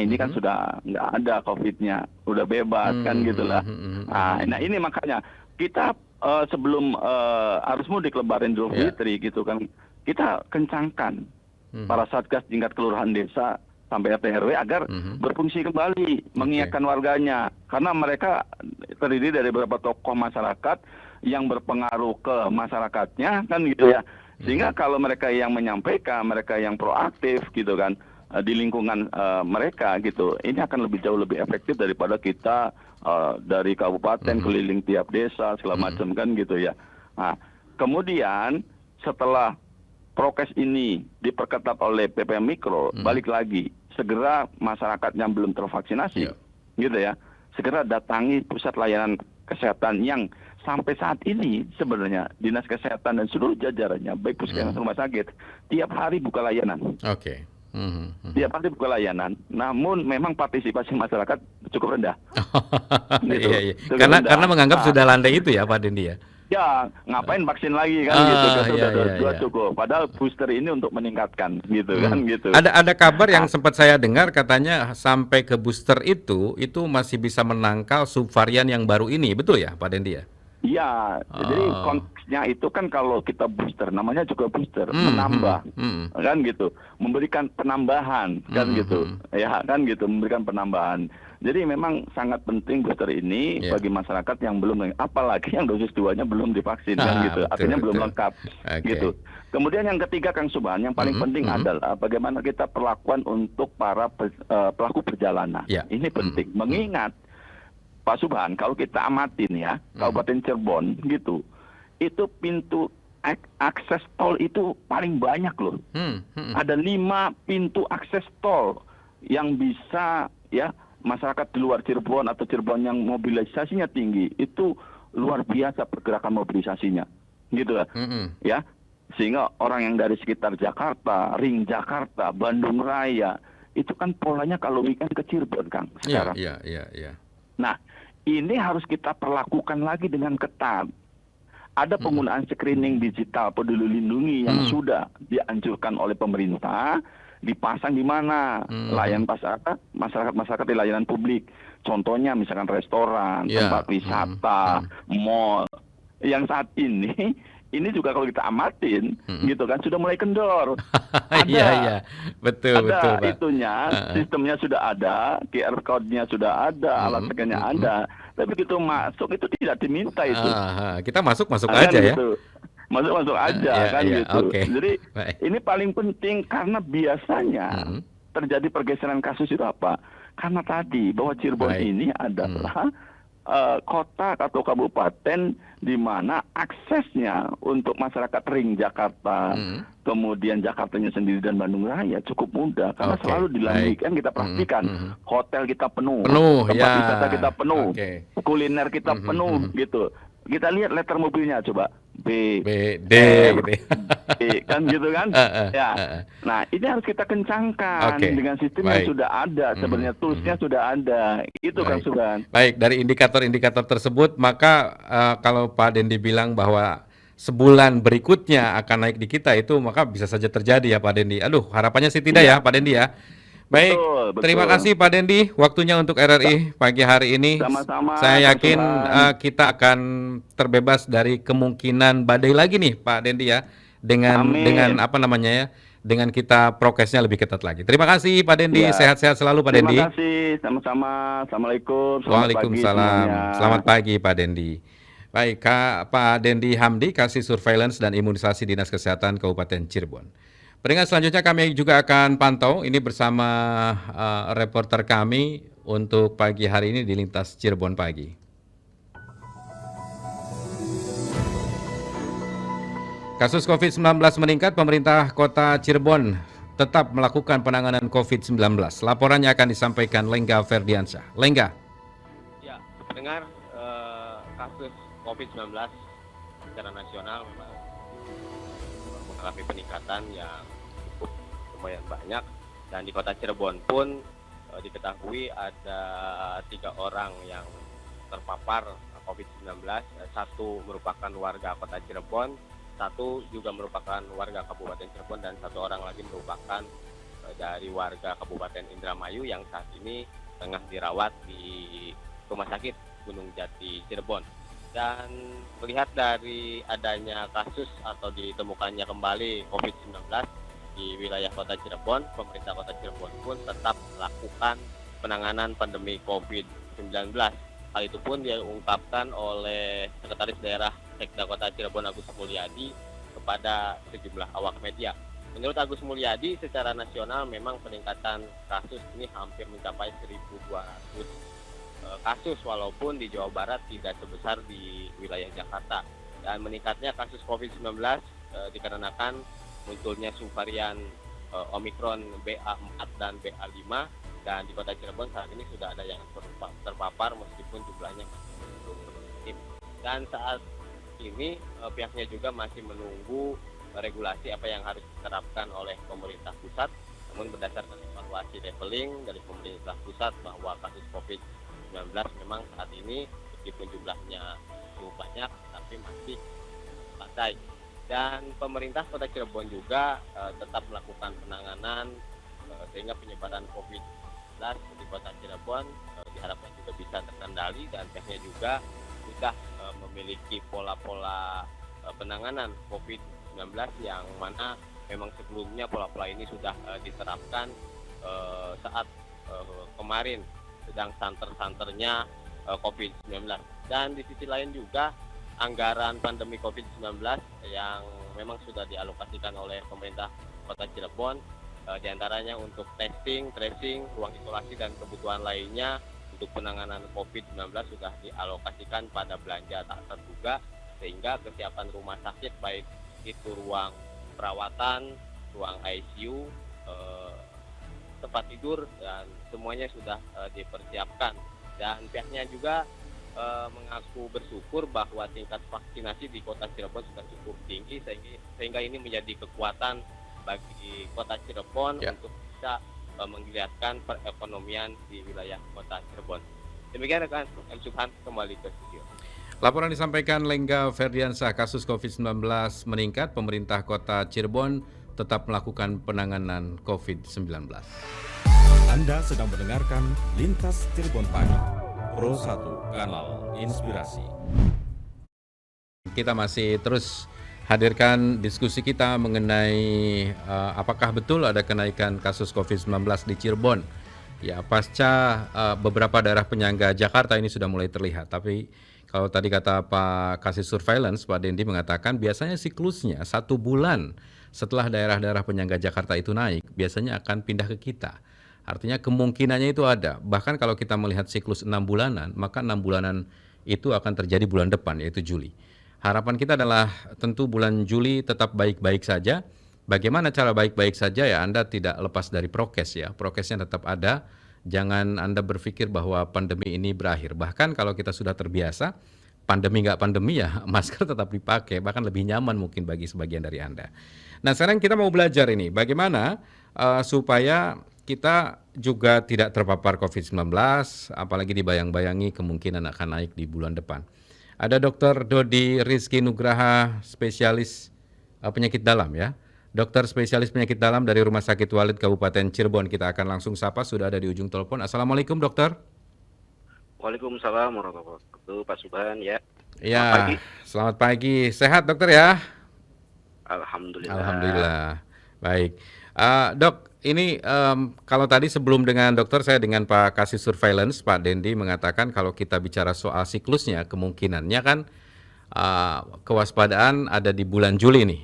[SPEAKER 2] ini kan sudah nggak ada COVID-nya, udah bebas, kan gitulah. Nah ini makanya kita sebelum arus mudik Lebaran Idul Fitri gitu kan, kita kencangkan para satgas tingkat kelurahan desa sampai RT RW agar berfungsi kembali, mengingatkan warganya, karena mereka terdiri dari beberapa tokoh masyarakat yang berpengaruh ke masyarakatnya, kan gitu ya. Sehingga kalau mereka yang menyampaikan, mereka yang proaktif gitu kan di lingkungan mereka gitu, ini akan lebih jauh lebih efektif daripada kita dari kabupaten keliling tiap desa segala macam, kan gitu ya. Nah, kemudian setelah prokes ini diperketat oleh PPKM Mikro, balik lagi, segera masyarakat yang belum tervaksinasi, gitu ya, segera datangi pusat layanan kesehatan yang sampai saat ini sebenarnya Dinas Kesehatan dan seluruh jajarannya, baik puskesmas rumah sakit, tiap hari buka layanan. Dia pasti buka layanan. Namun memang partisipasi masyarakat cukup rendah. Gitu.
[SPEAKER 1] Iya, iya.
[SPEAKER 2] Cukup
[SPEAKER 1] Karena
[SPEAKER 2] rendah.
[SPEAKER 1] karena menganggap sudah landai itu ya Pak Dendi ya.
[SPEAKER 2] Ya, ngapain vaksin lagi kan gitu. Sudah dua cukup. Padahal booster ini untuk meningkatkan gitu kan gitu.
[SPEAKER 1] Ada kabar yang sempat saya dengar katanya sampai ke booster itu masih bisa menangkal subvarian yang baru ini, betul ya Pak Dendi ya?
[SPEAKER 2] Iya, jadi konteksnya itu kan kalau kita booster, namanya juga booster, menambah, kan gitu, memberikan penambahan, kan gitu, ya kan gitu, memberikan penambahan. Jadi memang sangat penting booster ini bagi masyarakat yang belum, apalagi yang dosis 2-nya belum divaksin, kan gitu, artinya belum lengkap, gitu. Kemudian yang ketiga Kang Subhan, yang paling penting adalah bagaimana kita perlakuan untuk para pelaku perjalanan. Ini penting, mengingat Pak Subhan, kalau kita amatin ya, Kabupaten Cirebon gitu, itu pintu akses tol itu paling banyak loh. Ada 5 pintu akses tol yang bisa ya masyarakat di luar Cirebon atau Cirebon yang mobilisasinya tinggi, itu luar biasa pergerakan mobilisasinya, gitu lah. Ya, sehingga orang yang dari sekitar Jakarta, Ring Jakarta, Bandung Raya, itu kan polanya kalau weekend ke Cirebon, Kang, sekarang.
[SPEAKER 1] Iya.
[SPEAKER 2] Nah, ini harus kita perlakukan lagi dengan ketat. Ada penggunaan screening digital Peduli Lindungi yang sudah dianjurkan oleh pemerintah, dipasang di mana layanan masyarakat di layanan publik. Contohnya misalkan restoran, tempat wisata, mall. Yang saat ini juga kalau kita amatin, gitu kan, sudah mulai kendor.
[SPEAKER 1] Iya, betul
[SPEAKER 2] ada
[SPEAKER 1] Pak.
[SPEAKER 2] Itunya, sistemnya sudah ada, QR code-nya sudah ada, alat scan-nya ada. Tapi begitu masuk itu tidak diminta itu.
[SPEAKER 1] Kita masuk
[SPEAKER 2] kan
[SPEAKER 1] aja ya.
[SPEAKER 2] gitu. Masuk aja kan gitu. Jadi ini paling penting karena biasanya terjadi pergeseran kasus itu apa? Karena tadi bahwa Cirebon ini adalah kota atau kabupaten di mana aksesnya untuk masyarakat Ring Jakarta, kemudian Jakartanya sendiri dan Bandung Raya cukup mudah karena selalu dilalui kan kita perhatikan hotel kita penuh tempat wisata kita penuh, kuliner kita penuh gitu. Kita lihat letter mobilnya coba B,
[SPEAKER 1] D gitu.
[SPEAKER 2] Kan gitu kan? Ya. Nah, ini harus kita kencangkan dengan sistem yang sudah ada. Sebenarnya toolsnya sudah ada. Itu kan Subhan.
[SPEAKER 1] Baik, dari indikator-indikator tersebut, maka kalau Pak Dendi bilang bahwa sebulan berikutnya akan naik di kita itu, maka bisa saja terjadi ya Pak Dendi. Aduh, harapannya sih tidak ya Pak Dendi ya. Baik, betul. Terima kasih Pak Dendi waktunya untuk RRI pagi hari ini.
[SPEAKER 2] Sama-sama.
[SPEAKER 1] Saya yakin kita akan terbebas dari kemungkinan badai lagi nih Pak Dendi ya. Dengan apa namanya ya? Dengan kita prokesnya lebih ketat lagi. Terima kasih Pak Dendi, sehat-sehat selalu Pak Dendi.
[SPEAKER 2] Terima kasih, sama-sama. Assalamualaikum.
[SPEAKER 1] Waalaikumsalam. Selamat pagi Pak Dendi. Baik, Pak Dendi Hamdi, Kasih Surveillance dan Imunisasi Dinas Kesehatan Kabupaten Cirebon. Pendengar selanjutnya kami juga akan pantau ini bersama reporter kami untuk pagi hari ini di Lintas Cirebon Pagi. Kasus COVID-19 meningkat, pemerintah kota Cirebon tetap melakukan penanganan COVID-19. Laporannya akan disampaikan Lengga Ferdiansyah. Lengga.
[SPEAKER 6] Ya, pendengar, kasus COVID-19 secara nasional mengalami peningkatan yang cukup lumayan banyak, dan di kota Cirebon pun diketahui ada 3 orang yang terpapar COVID-19, 1 merupakan warga kota Cirebon, 1 juga merupakan warga Kabupaten Cirebon, dan 1 orang lagi merupakan dari warga Kabupaten Indramayu yang saat ini tengah dirawat di Rumah Sakit Gunung Jati Cirebon. Dan melihat dari adanya kasus atau ditemukannya kembali COVID-19 di wilayah kota Cirebon, pemerintah kota Cirebon pun tetap melakukan penanganan pandemi COVID-19. Hal itu pun diungkapkan oleh Sekretaris Daerah Sekda Kota Cirebon Agus Mulyadi kepada sejumlah awak media. Menurut Agus Mulyadi, secara nasional memang peningkatan kasus ini hampir mencapai 1.200 kasus, walaupun di Jawa Barat tidak sebesar di wilayah Jakarta. Dan meningkatnya kasus COVID-19 dikarenakan munculnya subvarian Omikron BA4 dan BA5, dan di kota Cirebon saat ini sudah ada yang terpapar meskipun jumlahnya masih belum sedikit. Dan saat ini pihaknya juga masih menunggu regulasi apa yang harus diterapkan oleh pemerintah pusat, Namun berdasarkan evaluasi leveling dari pemerintah pusat bahwa kasus COVID-19 memang saat ini meskipun jumlahnya cukup banyak tapi masih landai. Dan pemerintah Kota Cirebon juga tetap melakukan penanganan sehingga penyebaran COVID-19 di Kota Cirebon diharapkan juga bisa terkendali, dan pihaknya juga sudah memiliki pola-pola penanganan COVID-19 yang mana memang sebelumnya pola-pola ini sudah diterapkan saat kemarin sedang santer-santernya COVID-19. Dan di sisi lain juga anggaran pandemi COVID-19 yang memang sudah dialokasikan oleh pemerintah Kota Cirebon, diantaranya untuk testing, tracing, ruang isolasi, dan kebutuhan lainnya untuk penanganan COVID-19 sudah dialokasikan pada belanja tak terduga, sehingga kesiapan rumah sakit baik itu ruang perawatan, ruang ICU, tempat tidur, dan semuanya sudah dipersiapkan. Dan pihaknya juga mengaku bersyukur bahwa tingkat vaksinasi di Kota Cirebon sudah cukup tinggi, sehingga ini menjadi kekuatan bagi Kota Cirebon untuk bisa menggeliatkan perekonomian di wilayah Kota Cirebon. Demikian rekan M. Subhan, kembali ke studio.
[SPEAKER 1] Laporan disampaikan Lengga Ferdiansah, kasus COVID-19 meningkat, pemerintah Kota Cirebon tetap melakukan penanganan COVID-19.
[SPEAKER 5] Anda sedang mendengarkan Lintas Cirebon Pagi, Pro 1, Kanal Inspirasi.
[SPEAKER 1] Kita masih terus hadirkan diskusi kita mengenai apakah betul ada kenaikan kasus COVID-19 di Cirebon. Ya, pasca beberapa daerah penyangga Jakarta ini sudah mulai terlihat. Tapi kalau tadi kata Pak Kasih Surveillance, Pak Dendi mengatakan biasanya siklusnya 1 bulan setelah daerah-daerah penyangga Jakarta itu naik, biasanya akan pindah ke kita. Artinya kemungkinannya itu ada. Bahkan kalau kita melihat siklus 6 bulanan, maka 6 bulanan itu akan terjadi bulan depan, yaitu Juli. Harapan kita adalah tentu bulan Juli tetap baik-baik saja. Bagaimana cara baik-baik saja ya, Anda tidak lepas dari prokes ya. Prokesnya tetap ada. Jangan Anda berpikir bahwa pandemi ini berakhir. Bahkan kalau kita sudah terbiasa, pandemi nggak pandemi ya, masker tetap dipakai. Bahkan lebih nyaman mungkin bagi sebagian dari Anda. Nah, sekarang kita mau belajar ini. Bagaimana supaya kita juga tidak terpapar COVID-19, apalagi dibayang-bayangi kemungkinan akan naik di bulan depan. Ada Dr. Dodi Rizky Nugraha, spesialis penyakit dalam ya. Dokter spesialis penyakit dalam dari Rumah Sakit Walid Kabupaten Cirebon. Kita akan langsung sapa, sudah ada di ujung telepon. Assalamualaikum dokter.
[SPEAKER 7] Waalaikumsalam warahmatullahi wabarakatuh, Pak Subhan ya.
[SPEAKER 1] Ya, selamat pagi. Sehat dokter ya?
[SPEAKER 7] Alhamdulillah.
[SPEAKER 1] Alhamdulillah. Baik. Dok, ini kalau tadi sebelum dengan dokter, saya dengan Pak Kasih Surveillance, Pak Dendi mengatakan kalau kita bicara soal siklusnya, kemungkinannya kan kewaspadaan ada di bulan Juli nih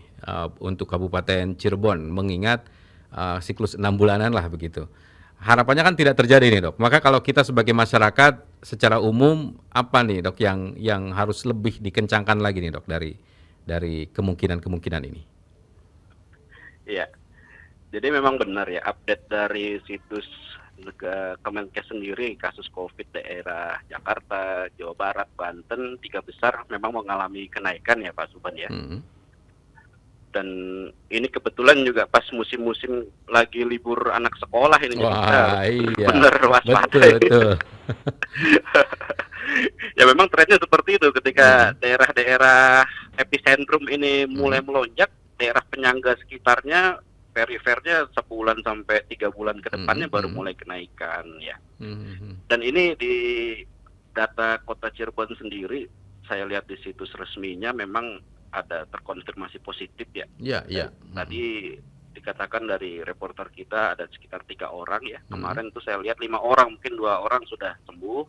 [SPEAKER 1] untuk Kabupaten Cirebon, mengingat siklus 6 bulanan lah begitu. Harapannya kan tidak terjadi nih dok. Maka kalau kita sebagai masyarakat secara umum, apa nih dok yang harus lebih dikencangkan lagi nih dok dari kemungkinan-kemungkinan ini?
[SPEAKER 7] Iya. Jadi memang benar ya, update dari situs Kemenkes sendiri, kasus COVID daerah Jakarta, Jawa Barat, Banten, 3 besar memang mengalami kenaikan ya Pak Subhan ya. Dan ini kebetulan juga pas musim-musim lagi libur anak sekolah ini.
[SPEAKER 1] Wah, iya.
[SPEAKER 7] Benar waspada.
[SPEAKER 1] Betul.
[SPEAKER 7] Ya memang trennya seperti itu, ketika daerah-daerah epicentrum ini mulai melonjak, daerah penyangga sekitarnya perifernya sebulan sampai 3 bulan ke depannya baru mulai kenaikan ya. Dan ini di data Kota Cirebon sendiri, saya lihat di situs resminya memang ada terkonfirmasi positif ya.
[SPEAKER 1] Iya.
[SPEAKER 7] Tadi dikatakan dari reporter kita ada sekitar 3 orang ya. Kemarin tuh saya lihat 5 orang, mungkin 2 orang sudah sembuh.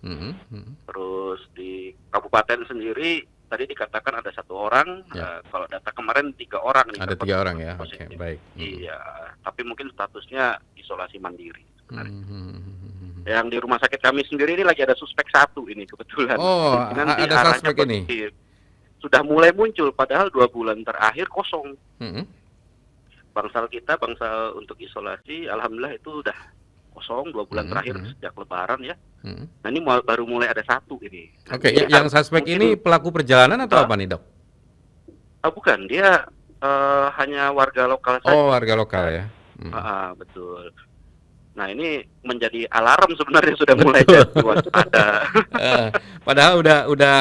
[SPEAKER 7] Terus di kabupaten sendiri tadi dikatakan ada 1 orang. Kalau data kemarin 3 orang nih.
[SPEAKER 1] Ada 3 orang ya. Oke, baik.
[SPEAKER 7] Iya, tapi mungkin statusnya isolasi mandiri. Yang di rumah sakit kami sendiri ini lagi ada suspek 1 ini kebetulan.
[SPEAKER 1] Oh, ada suspek ini.
[SPEAKER 7] Sudah mulai muncul, padahal 2 bulan terakhir kosong. Bangsal kita, bangsal untuk isolasi, alhamdulillah itu udah kosong 2 bulan terakhir sejak Lebaran ya. Nah ini baru mulai ada 1 ini.
[SPEAKER 1] Oke, yang suspek ini pelaku perjalanan atau apa nih dok?
[SPEAKER 7] Bukan, dia hanya warga lokal saja.
[SPEAKER 1] Oh, warga lokal ya.
[SPEAKER 7] Betul. Nah, ini menjadi alarm sebenarnya sudah mulai jadi waspada.
[SPEAKER 1] Padahal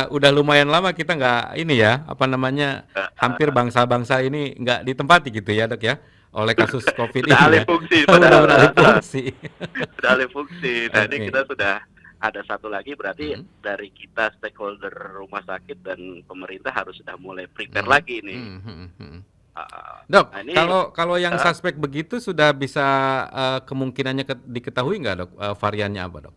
[SPEAKER 1] udah lumayan lama kita nggak ini ya, apa namanya, hampir bangsa-bangsa ini nggak ditempati gitu ya dok ya, oleh kasus COVID
[SPEAKER 7] Sudah
[SPEAKER 1] ini
[SPEAKER 7] alih
[SPEAKER 1] ya.
[SPEAKER 7] fungsi
[SPEAKER 1] Udah
[SPEAKER 7] padahal.
[SPEAKER 1] beralih fungsi.
[SPEAKER 7] Sudah alih fungsi. Nah, ini
[SPEAKER 1] Oke.
[SPEAKER 7] kita sudah ada satu lagi, berarti
[SPEAKER 1] Mhm.
[SPEAKER 7] dari kita stakeholder rumah sakit dan pemerintah harus sudah mulai prepare
[SPEAKER 1] Mhm.
[SPEAKER 7] lagi nih.
[SPEAKER 1] Mhm.
[SPEAKER 7] Ah,
[SPEAKER 1] Dok,
[SPEAKER 7] nah ini
[SPEAKER 1] kalau yang
[SPEAKER 7] ah,
[SPEAKER 1] suspek begitu sudah bisa kemungkinannya diketahui nggak dok, variannya apa dok?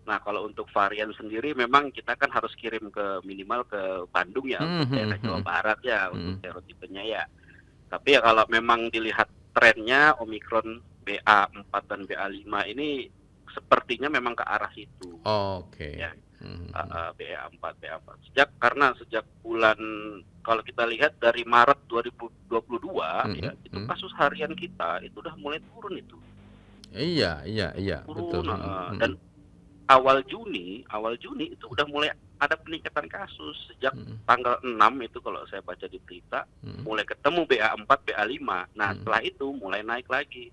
[SPEAKER 7] nah, kalau untuk varian sendiri memang kita kan harus kirim ke minimal ke Bandung ya, untuk daerah Jawa Barat ya, untuk serotipenya ya. Tapi ya kalau memang dilihat trennya Omikron BA4 dan BA5 ini sepertinya memang ke arah situ.
[SPEAKER 1] Oke.
[SPEAKER 7] Ya.
[SPEAKER 1] Mhm.
[SPEAKER 7] BA4. Sejak bulan, kalau kita lihat dari Maret 2022 ya, itu kasus harian kita itu udah mulai turun itu.
[SPEAKER 1] Iya, betul.
[SPEAKER 7] Turun, dan awal Juni itu udah mulai ada peningkatan kasus sejak tanggal 6 itu kalau saya baca di berita, mulai ketemu BA4, BA5. Nah, setelah itu mulai naik lagi.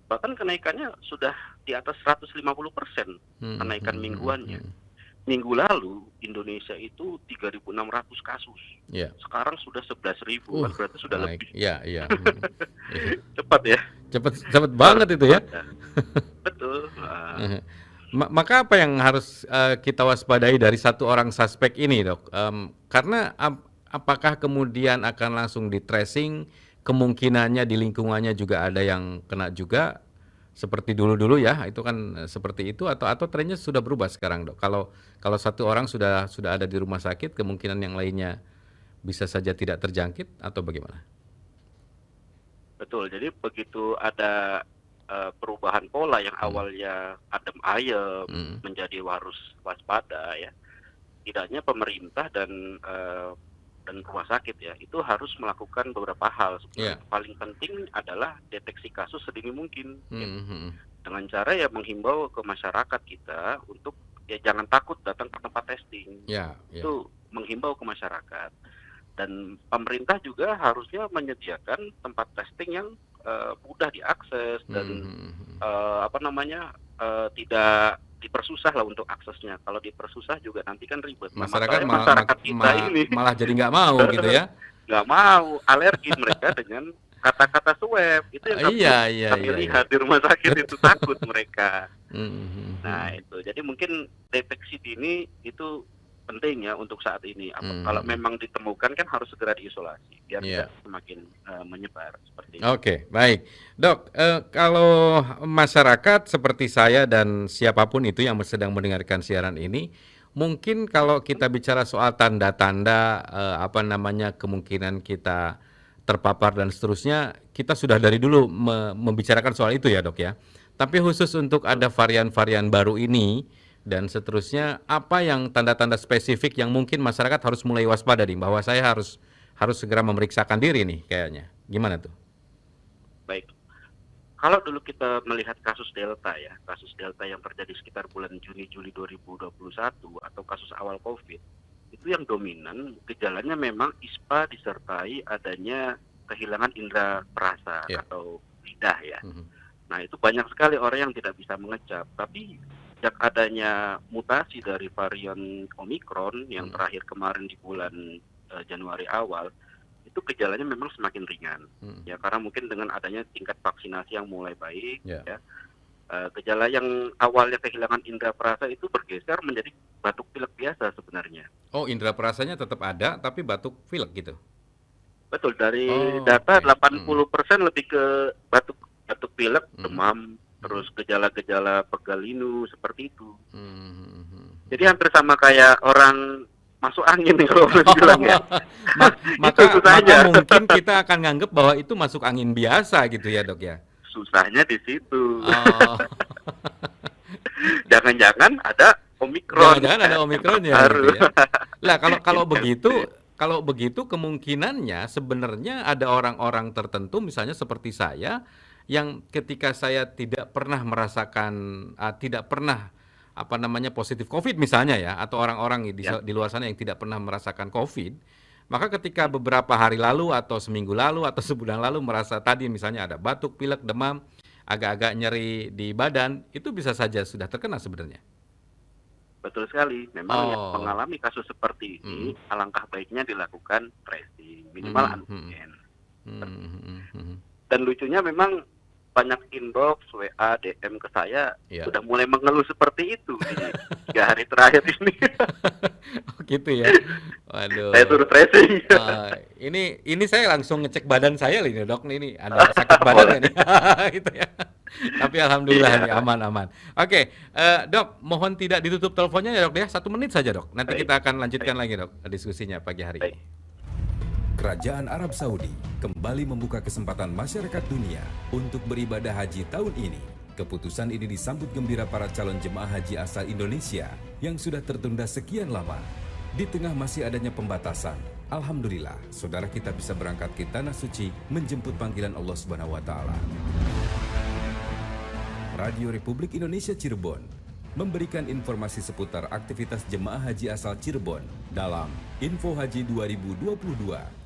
[SPEAKER 7] Bahkan kenaikannya sudah di atas 150% kenaikan mingguannya. Minggu lalu Indonesia itu 3.600 kasus.
[SPEAKER 1] Iya.
[SPEAKER 7] Sekarang sudah 11.000, kan berarti sudah
[SPEAKER 1] Naik.
[SPEAKER 7] lebih.
[SPEAKER 1] Iya.
[SPEAKER 7] Cepat ya.
[SPEAKER 1] Cepet banget itu ya.
[SPEAKER 7] Betul.
[SPEAKER 1] Maka apa yang harus kita waspadai dari satu orang suspek ini dok? Karena apakah kemudian akan langsung di tracing, kemungkinannya di lingkungannya juga ada yang kena juga seperti dulu-dulu ya, itu kan seperti itu, atau trennya sudah berubah sekarang dok? Kalau satu orang sudah ada di rumah sakit, kemungkinan yang lainnya bisa saja tidak terjangkit atau bagaimana?
[SPEAKER 7] Betul. Jadi begitu ada perubahan pola yang awalnya adem ayem menjadi harus waspada ya. Tidaknya pemerintah dan rumah sakit ya itu harus melakukan beberapa hal. Paling penting adalah deteksi kasus sedini mungkin ya. Dengan cara ya menghimbau ke masyarakat kita untuk ya jangan takut datang ke tempat testing. Itu menghimbau ke masyarakat, dan pemerintah juga harusnya menyediakan tempat testing yang mudah diakses dan tidak dipersusah lah untuk aksesnya. Kalau dipersusah juga nanti kan ribet.
[SPEAKER 1] Masyarakat
[SPEAKER 7] Kita ini
[SPEAKER 1] malah jadi nggak mau gitu ya.
[SPEAKER 7] nggak mau, alergi mereka dengan kata-kata swab. Itu yang kami lihat di rumah sakit itu takut mereka. Nah itu, jadi mungkin deteksi dini itu penting ya untuk saat ini. Kalau memang ditemukan kan harus segera diisolasi biar tidak semakin menyebar seperti itu.
[SPEAKER 1] Oke, baik. Dok, kalau masyarakat seperti saya dan siapapun itu yang sedang mendengarkan siaran ini, mungkin kalau kita bicara soal tanda-tanda kemungkinan kita terpapar dan seterusnya, kita sudah dari dulu membicarakan soal itu ya dok ya. Tapi khusus untuk ada varian-varian baru ini dan seterusnya, apa yang tanda-tanda spesifik yang mungkin masyarakat harus mulai waspada nih, bahwa saya harus segera memeriksakan diri nih kayaknya. Gimana tuh?
[SPEAKER 7] Baik. Kalau dulu kita melihat kasus Delta ya, kasus Delta yang terjadi sekitar bulan Juni-Juli 2021 atau kasus awal COVID, itu yang dominan gejalanya memang ISPA disertai adanya kehilangan indera perasa atau lidah ya. Nah itu banyak sekali orang yang tidak bisa mengecap, tapi sejak adanya mutasi dari varian Omikron yang terakhir kemarin di bulan Januari awal, itu gejalanya memang semakin ringan. Ya karena mungkin dengan adanya tingkat vaksinasi yang mulai baik ya. Gejala yang awalnya kehilangan indera perasa itu bergeser menjadi batuk pilek biasa sebenarnya.
[SPEAKER 1] Oh, indera perasanya tetap ada tapi batuk pilek gitu.
[SPEAKER 7] Betul, dari data 80% lebih ke batuk pilek, demam, terus gejala-gejala pegal linu seperti itu. Jadi hampir sama kayak orang masuk angin nih kalau boleh bilang ya.
[SPEAKER 1] Maka mungkin kita akan nganggap bahwa itu masuk angin biasa gitu ya dok ya.
[SPEAKER 7] Susahnya di situ. Jangan-jangan ada Omikron.
[SPEAKER 1] Jangan-jangan ada Omikron ya. Gitu ya. Lah kalau begitu kemungkinannya sebenarnya ada orang-orang tertentu misalnya seperti saya yang ketika saya tidak pernah merasakan positif COVID misalnya ya, atau orang-orang di luar sana yang tidak pernah merasakan COVID, Maka ketika beberapa hari lalu atau seminggu lalu atau sebulan lalu merasa tadi misalnya ada batuk, pilek, demam, agak-agak nyeri di badan, itu bisa saja sudah terkena sebenarnya.
[SPEAKER 7] Betul sekali. Memang yang
[SPEAKER 1] Oh.
[SPEAKER 7] mengalami kasus seperti ini, alangkah baiknya dilakukan tracing, minimal antigen. Dan lucunya memang banyak inbox, WA, DM ke saya
[SPEAKER 1] Iya.
[SPEAKER 7] sudah mulai mengeluh seperti itu di 3 hari terakhir ini.
[SPEAKER 1] Oh gitu ya. Waduh.
[SPEAKER 7] Saya suruh tracing.
[SPEAKER 1] Ini saya langsung ngecek badan saya ini dok, ini ada sakit badan nggak nih? Gitu ya. Tapi alhamdulillah
[SPEAKER 7] Iya.
[SPEAKER 1] nih aman-aman. Oke, dok, mohon tidak ditutup teleponnya ya dok ya, 1 menit saja dok. Nanti
[SPEAKER 7] Baik.
[SPEAKER 1] kita akan lanjutkan lagi dok diskusinya pagi hari
[SPEAKER 7] Baik.
[SPEAKER 1] ini.
[SPEAKER 4] Kerajaan Arab Saudi kembali membuka kesempatan masyarakat dunia untuk beribadah haji tahun ini. Keputusan ini disambut gembira para calon jemaah haji asal Indonesia yang sudah tertunda sekian lama. Di tengah masih adanya pembatasan, alhamdulillah, saudara kita bisa berangkat ke Tanah Suci menjemput panggilan Allah Subhanahu wa taala. Radio Republik Indonesia Cirebon memberikan informasi seputar aktivitas jemaah haji asal Cirebon dalam Info Haji 2022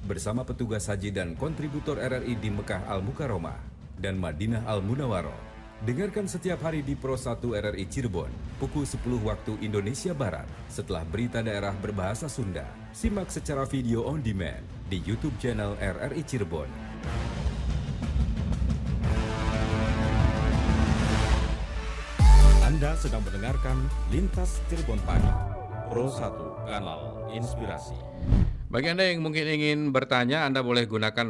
[SPEAKER 4] bersama petugas haji dan kontributor RRI di Mekah Al-Mukarramah dan Madinah Al-Munawwaroh. Dengarkan setiap hari di Pro 1 RRI Cirebon pukul 10 waktu Indonesia Barat setelah berita daerah berbahasa Sunda. Simak secara video on demand di YouTube channel RRI Cirebon.
[SPEAKER 5] Anda sedang mendengarkan Lintas Cirebon Pagi, Pro 1, Kanal Inspirasi.
[SPEAKER 1] Bagi Anda yang mungkin ingin bertanya, Anda boleh gunakan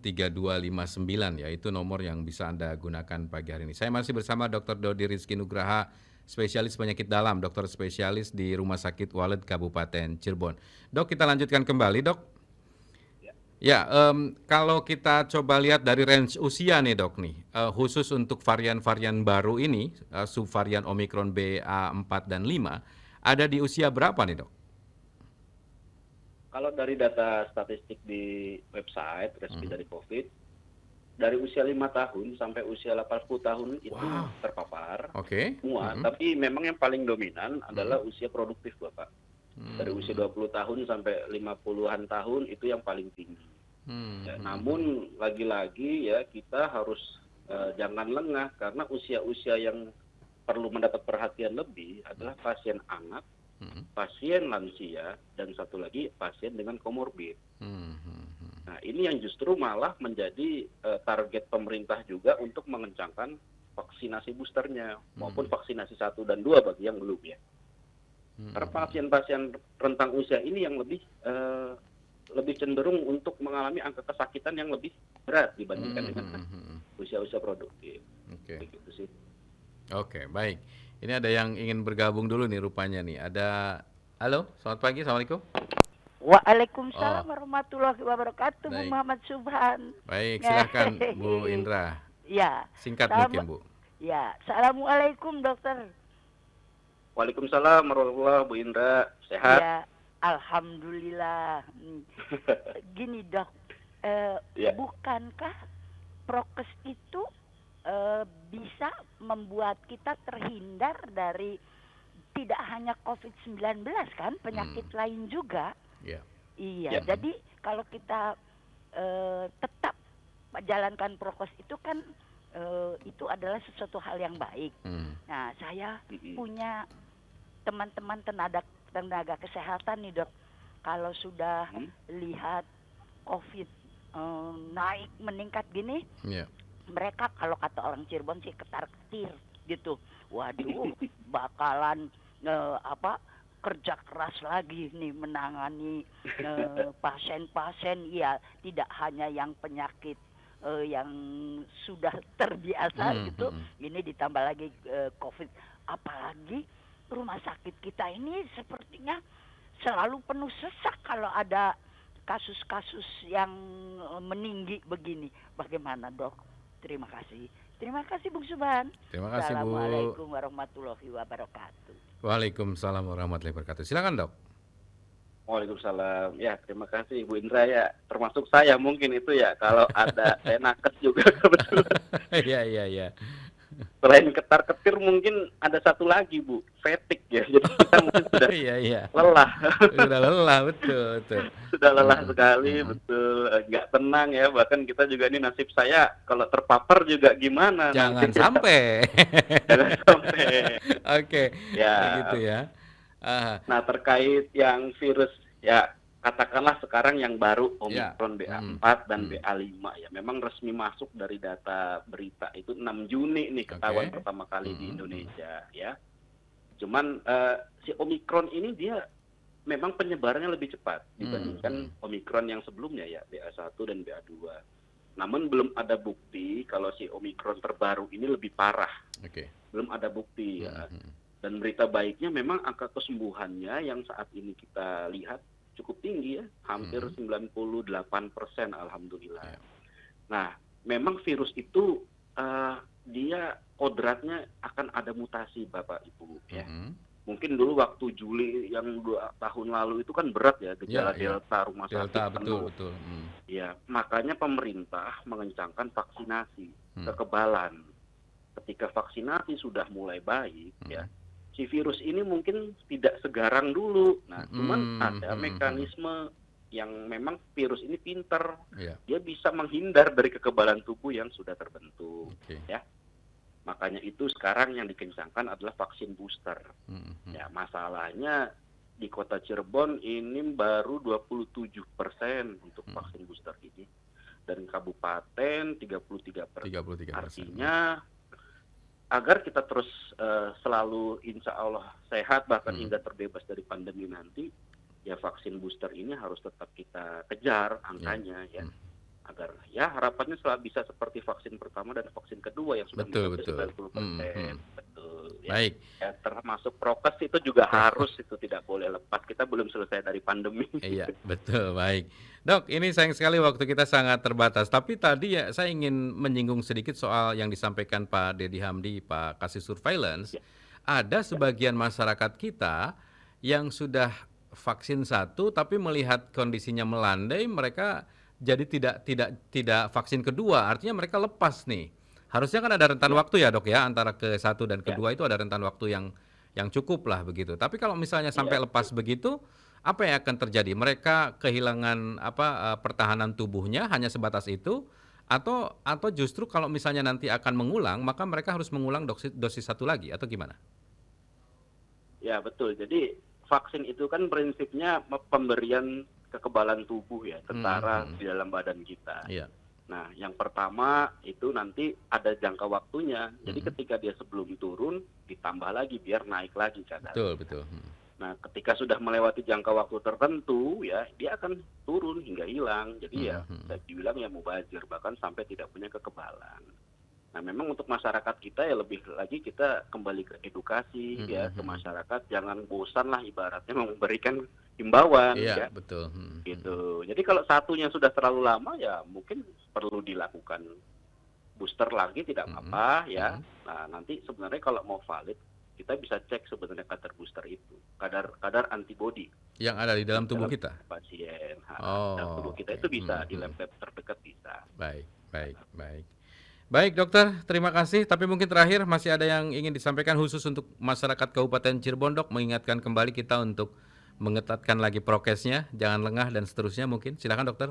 [SPEAKER 1] 0231-849-3259, yaitu nomor yang bisa Anda gunakan pagi hari ini. Saya masih bersama Dr. Dodi Rizky Nugraha, spesialis penyakit dalam, dokter spesialis di Rumah Sakit Walet Kabupaten Cirebon. Dok, kita lanjutkan kembali, dok. Ya, kalau kita coba lihat dari range usia nih dok nih, khusus untuk varian-varian baru ini, subvarian Omicron BA4 dan 5, ada di usia berapa nih dok?
[SPEAKER 7] Kalau dari data statistik di website resmi dari COVID, dari usia 5 tahun sampai usia 80 tahun itu terpapar
[SPEAKER 1] Oke.
[SPEAKER 7] semua. Tapi memang yang paling dominan adalah usia produktif, Bapak. Dari usia 20 tahun sampai 50-an tahun itu yang paling tinggi. Ya, namun lagi-lagi ya kita harus jangan lengah karena usia-usia yang perlu mendapat perhatian lebih adalah pasien anak, pasien lansia, dan satu lagi pasien dengan komorbid. Nah, ini yang justru malah menjadi target pemerintah juga untuk mengencangkan vaksinasi boosternya maupun vaksinasi 1 dan 2 bagi yang belum ya. Karena pasien-pasien rentang usia ini yang lebih cenderung untuk mengalami angka kesakitan yang lebih berat dibandingkan dengan usia-usia produktif.
[SPEAKER 1] Oke.
[SPEAKER 7] Begitu sih.
[SPEAKER 1] Oke, baik. Ini ada yang ingin bergabung dulu nih rupanya nih. Halo, selamat pagi, assalamualaikum.
[SPEAKER 3] Waalaikumsalam warahmatullahi wabarakatuh, Bu
[SPEAKER 1] Baik.
[SPEAKER 3] Muhammad Subhan.
[SPEAKER 1] Baik, silakan Bu Indra.
[SPEAKER 3] Ya.
[SPEAKER 1] Singkat mungkin Bu.
[SPEAKER 3] Ya, assalamualaikum dokter.
[SPEAKER 7] Waalaikumsalam warahmatullahi wabarakatuh, Bu Indra. Sehat?
[SPEAKER 3] Ya, alhamdulillah. Gini dok,
[SPEAKER 7] Ya.
[SPEAKER 3] bukankah prokes itu bisa membuat kita terhindar dari tidak hanya COVID-19 kan, penyakit lain juga.
[SPEAKER 1] Ya.
[SPEAKER 3] Iya,
[SPEAKER 7] Ya.
[SPEAKER 3] jadi kalau kita tetap menjalankan prokes itu kan itu adalah sesuatu hal yang baik. Nah, saya punya teman-teman tenaga kesehatan nih dok, kalau sudah lihat COVID naik meningkat gini,
[SPEAKER 1] Ya.
[SPEAKER 3] mereka kalau kata orang Cirebon sih ketar-ketir gitu. Waduh, bakalan kerja keras lagi nih menangani pasien-pasien ya, tidak hanya yang penyakit yang sudah terbiasa gitu. Ini ditambah lagi COVID, apalagi rumah sakit kita ini sepertinya selalu penuh sesak kalau ada kasus-kasus yang meninggi begini. Bagaimana dok? Terima kasih. Terima kasih Bung Subhan.
[SPEAKER 1] Terima kasih Bu.
[SPEAKER 3] Assalamualaikum warahmatullahi wabarakatuh.
[SPEAKER 1] Waalaikumsalam warahmatullahi wabarakatuh. Silakan dok.
[SPEAKER 7] Waalaikumsalam. Ya, terima kasih Bu Indra ya. Termasuk saya mungkin itu ya, kalau ada saya nakes juga kebetulan.
[SPEAKER 1] Iya.
[SPEAKER 7] Selain ketar-ketir mungkin ada satu lagi Bu, fatigue ya. Jadi kita mungkin sudah
[SPEAKER 1] Iya.
[SPEAKER 7] lelah.
[SPEAKER 1] Sudah lelah, betul.
[SPEAKER 7] Sudah lelah
[SPEAKER 1] Mm,
[SPEAKER 7] sekali,
[SPEAKER 1] mm.
[SPEAKER 7] betul. Nggak tenang ya. Bahkan kita juga ini nasib saya kalau terpapar juga gimana
[SPEAKER 1] Jangan
[SPEAKER 7] nanti.
[SPEAKER 1] sampai.
[SPEAKER 7] Jangan sampai.
[SPEAKER 1] Oke,
[SPEAKER 7] Ya.
[SPEAKER 1] begitu ya. Ah,
[SPEAKER 7] Nah, terkait yang virus ya katakanlah sekarang yang baru
[SPEAKER 1] Ya.
[SPEAKER 7] Omicron BA4 dan
[SPEAKER 1] Hmm.
[SPEAKER 7] BA5 ya. Memang resmi masuk dari data berita itu 6 Juni nih ketahuan
[SPEAKER 1] Oke.
[SPEAKER 7] pertama kali di
[SPEAKER 1] Hmm.
[SPEAKER 7] Indonesia ya. Cuman si Omicron ini dia memang penyebarannya lebih cepat dibandingkan Omicron yang sebelumnya ya, BA1 dan BA2. Namun belum ada bukti kalau si Omicron terbaru ini lebih parah.
[SPEAKER 1] Oke.
[SPEAKER 7] Belum ada bukti ya.
[SPEAKER 1] Hmm.
[SPEAKER 7] Dan berita baiknya memang angka kesembuhannya yang saat ini kita lihat cukup tinggi ya, hampir 98% alhamdulillah.
[SPEAKER 1] Ya.
[SPEAKER 7] Nah, memang virus itu dia kodratnya akan ada mutasi Bapak Ibu ya.
[SPEAKER 1] Hmm.
[SPEAKER 7] Mungkin dulu waktu Juli yang 2 tahun lalu itu kan berat ya, gejala
[SPEAKER 1] Ya.
[SPEAKER 7] Delta, rumah sakit
[SPEAKER 1] Delta,
[SPEAKER 7] penuh.
[SPEAKER 1] betul. Hmm.
[SPEAKER 7] Ya, makanya pemerintah mengencangkan vaksinasi,
[SPEAKER 1] Hmm.
[SPEAKER 7] kekebalan. Ketika vaksinasi sudah mulai baik ya, si virus ini mungkin tidak segarang dulu. Nah, cuman ada mekanisme yang memang virus ini pinter.
[SPEAKER 1] Ya.
[SPEAKER 7] Dia bisa menghindar dari kekebalan tubuh yang sudah terbentuk.
[SPEAKER 1] Oke.
[SPEAKER 7] Ya. Makanya itu sekarang yang dikencangkan adalah vaksin booster.
[SPEAKER 1] Hmm.
[SPEAKER 7] Ya, masalahnya di kota Cirebon ini baru 27% untuk vaksin booster ini. Dan kabupaten 33%.
[SPEAKER 1] 33%.
[SPEAKER 7] Artinya agar kita terus selalu insya Allah sehat bahkan hingga terbebas dari pandemi nanti, ya vaksin booster ini harus tetap kita kejar angkanya ya. Agar ya harapannya selalu bisa seperti vaksin pertama dan vaksin kedua yang sudah
[SPEAKER 1] Betul.
[SPEAKER 7] mencapai 90%. Betul. Ya.
[SPEAKER 1] Baik.
[SPEAKER 7] Ya, termasuk prokes itu juga harus, itu tidak boleh lepas. Kita belum selesai dari pandemi.
[SPEAKER 1] Iya, betul, baik. Dok, ini sayang sekali waktu kita sangat terbatas. Tapi tadi ya saya ingin menyinggung sedikit soal yang disampaikan Pak Deddy Hamdi, Pak Kasih Surveillance.
[SPEAKER 7] Ya.
[SPEAKER 1] Ada sebagian masyarakat kita yang sudah vaksin satu, tapi melihat kondisinya melandai, mereka jadi tidak vaksin kedua. Artinya mereka lepas nih. Harusnya kan ada rentan waktu ya dok ya, antara ke satu dan kedua itu ada rentan waktu yang cukup lah begitu. Tapi kalau misalnya sampai lepas begitu, apa yang akan terjadi? Mereka kehilangan pertahanan tubuhnya hanya sebatas itu, atau justru kalau misalnya nanti akan mengulang, maka mereka harus mengulang dosis satu lagi atau gimana?
[SPEAKER 7] Ya betul. Jadi vaksin itu kan prinsipnya pemberian kekebalan tubuh ya, tentara di dalam badan kita.
[SPEAKER 1] Iya.
[SPEAKER 7] Nah, yang pertama itu nanti ada jangka waktunya. Jadi ketika dia sebelum turun, ditambah lagi biar naik lagi kadar.
[SPEAKER 1] Betul.
[SPEAKER 7] Nah, ketika sudah melewati jangka waktu tertentu, ya dia akan turun hingga hilang. Jadi ya, saya dibilang ya mubazir, bahkan sampai tidak punya kekebalan. Nah, memang untuk masyarakat kita ya lebih lagi kita kembali ke edukasi ya, ke masyarakat. Jangan bosan lah ibaratnya memberikan himbauan.
[SPEAKER 1] Iya,
[SPEAKER 7] ya.
[SPEAKER 1] betul.
[SPEAKER 7] Gitu. Jadi kalau satunya sudah terlalu lama ya mungkin perlu dilakukan booster lagi, tidak apa-apa ya. Nah, nanti sebenarnya kalau mau valid kita bisa cek sebenarnya kadar booster itu, kadar antibody
[SPEAKER 1] Yang ada di dalam tubuh kita.
[SPEAKER 7] pasien. Dalam tubuh kita
[SPEAKER 1] oke.
[SPEAKER 7] itu bisa di lab terdekat bisa.
[SPEAKER 1] Baik. Baik dokter, terima kasih. Tapi mungkin terakhir masih ada yang ingin disampaikan khusus untuk masyarakat Kabupaten Cirebon dok, mengingatkan kembali kita untuk mengetatkan lagi prokesnya, jangan lengah dan seterusnya mungkin. Silakan dokter.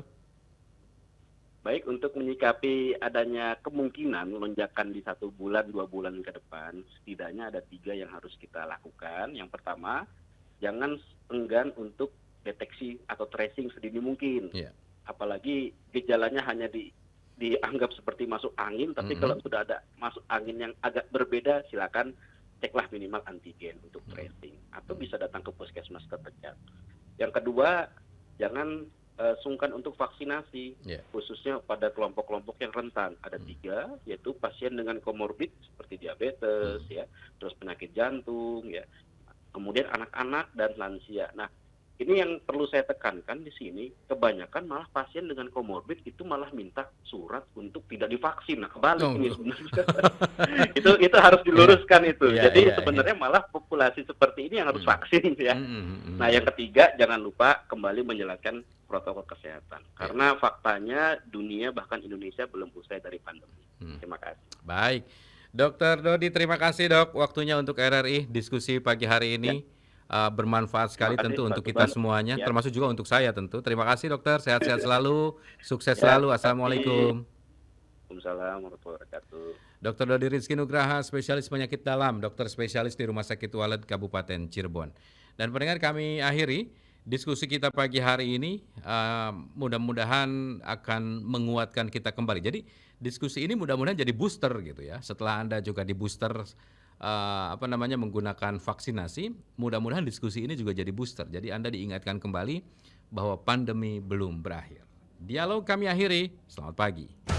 [SPEAKER 7] Baik, untuk menyikapi adanya kemungkinan lonjakan di 1 bulan, 2 bulan ke depan, setidaknya ada 3 yang harus kita lakukan. Yang pertama, jangan enggan untuk deteksi atau tracing sedini mungkin.
[SPEAKER 1] Iya.
[SPEAKER 7] Apalagi gejalanya hanya dianggap seperti masuk angin, tapi kalau sudah ada masuk angin yang agak berbeda, silakan ceklah minimal antigen untuk tracing, atau bisa datang ke puskesmas terdekat. Yang kedua, jangan sungkan untuk vaksinasi, khususnya pada kelompok-kelompok yang rentan. Ada 3, yaitu pasien dengan komorbid seperti diabetes, ya, terus penyakit jantung, ya, kemudian anak-anak dan lansia. Nah, ini yang perlu saya tekankan di sini, kebanyakan malah pasien dengan komorbid itu malah minta surat untuk tidak divaksin. Nah, kebalik ini sebenarnya. itu harus diluruskan itu. Jadi sebenarnya malah populasi seperti ini yang harus vaksin ya. Nah, yang ketiga, jangan lupa kembali menjalankan protokol kesehatan. Karena faktanya dunia bahkan Indonesia belum usai dari pandemi. Terima kasih.
[SPEAKER 1] Baik. Dokter Dodi, terima kasih dok waktunya untuk RRI diskusi pagi hari ini. Bermanfaat sekali
[SPEAKER 2] Terima kasih,
[SPEAKER 1] tentu
[SPEAKER 2] Pak
[SPEAKER 1] untuk kita
[SPEAKER 2] Tuban.
[SPEAKER 1] semuanya,
[SPEAKER 2] Ya.
[SPEAKER 1] termasuk juga untuk saya tentu. Terima kasih dokter, sehat-sehat selalu, sukses
[SPEAKER 2] Ya,
[SPEAKER 1] selalu.
[SPEAKER 2] terima kasih.
[SPEAKER 1] Assalamualaikum.
[SPEAKER 7] Waalaikumsalam warahmatullahi wabarakatuh.
[SPEAKER 1] Dr. Dodi Rizky Nugraha, spesialis penyakit dalam, dokter spesialis di Rumah Sakit Walet Kabupaten Cirebon. Dan pendengar, kami akhiri diskusi kita pagi hari ini. Mudah-mudahan akan menguatkan kita kembali. Jadi diskusi ini mudah-mudahan jadi booster gitu ya. Setelah Anda juga di booster menggunakan vaksinasi, mudah-mudahan diskusi ini juga jadi booster. Jadi Anda diingatkan kembali bahwa pandemi belum berakhir. Dialog kami akhiri. Selamat pagi.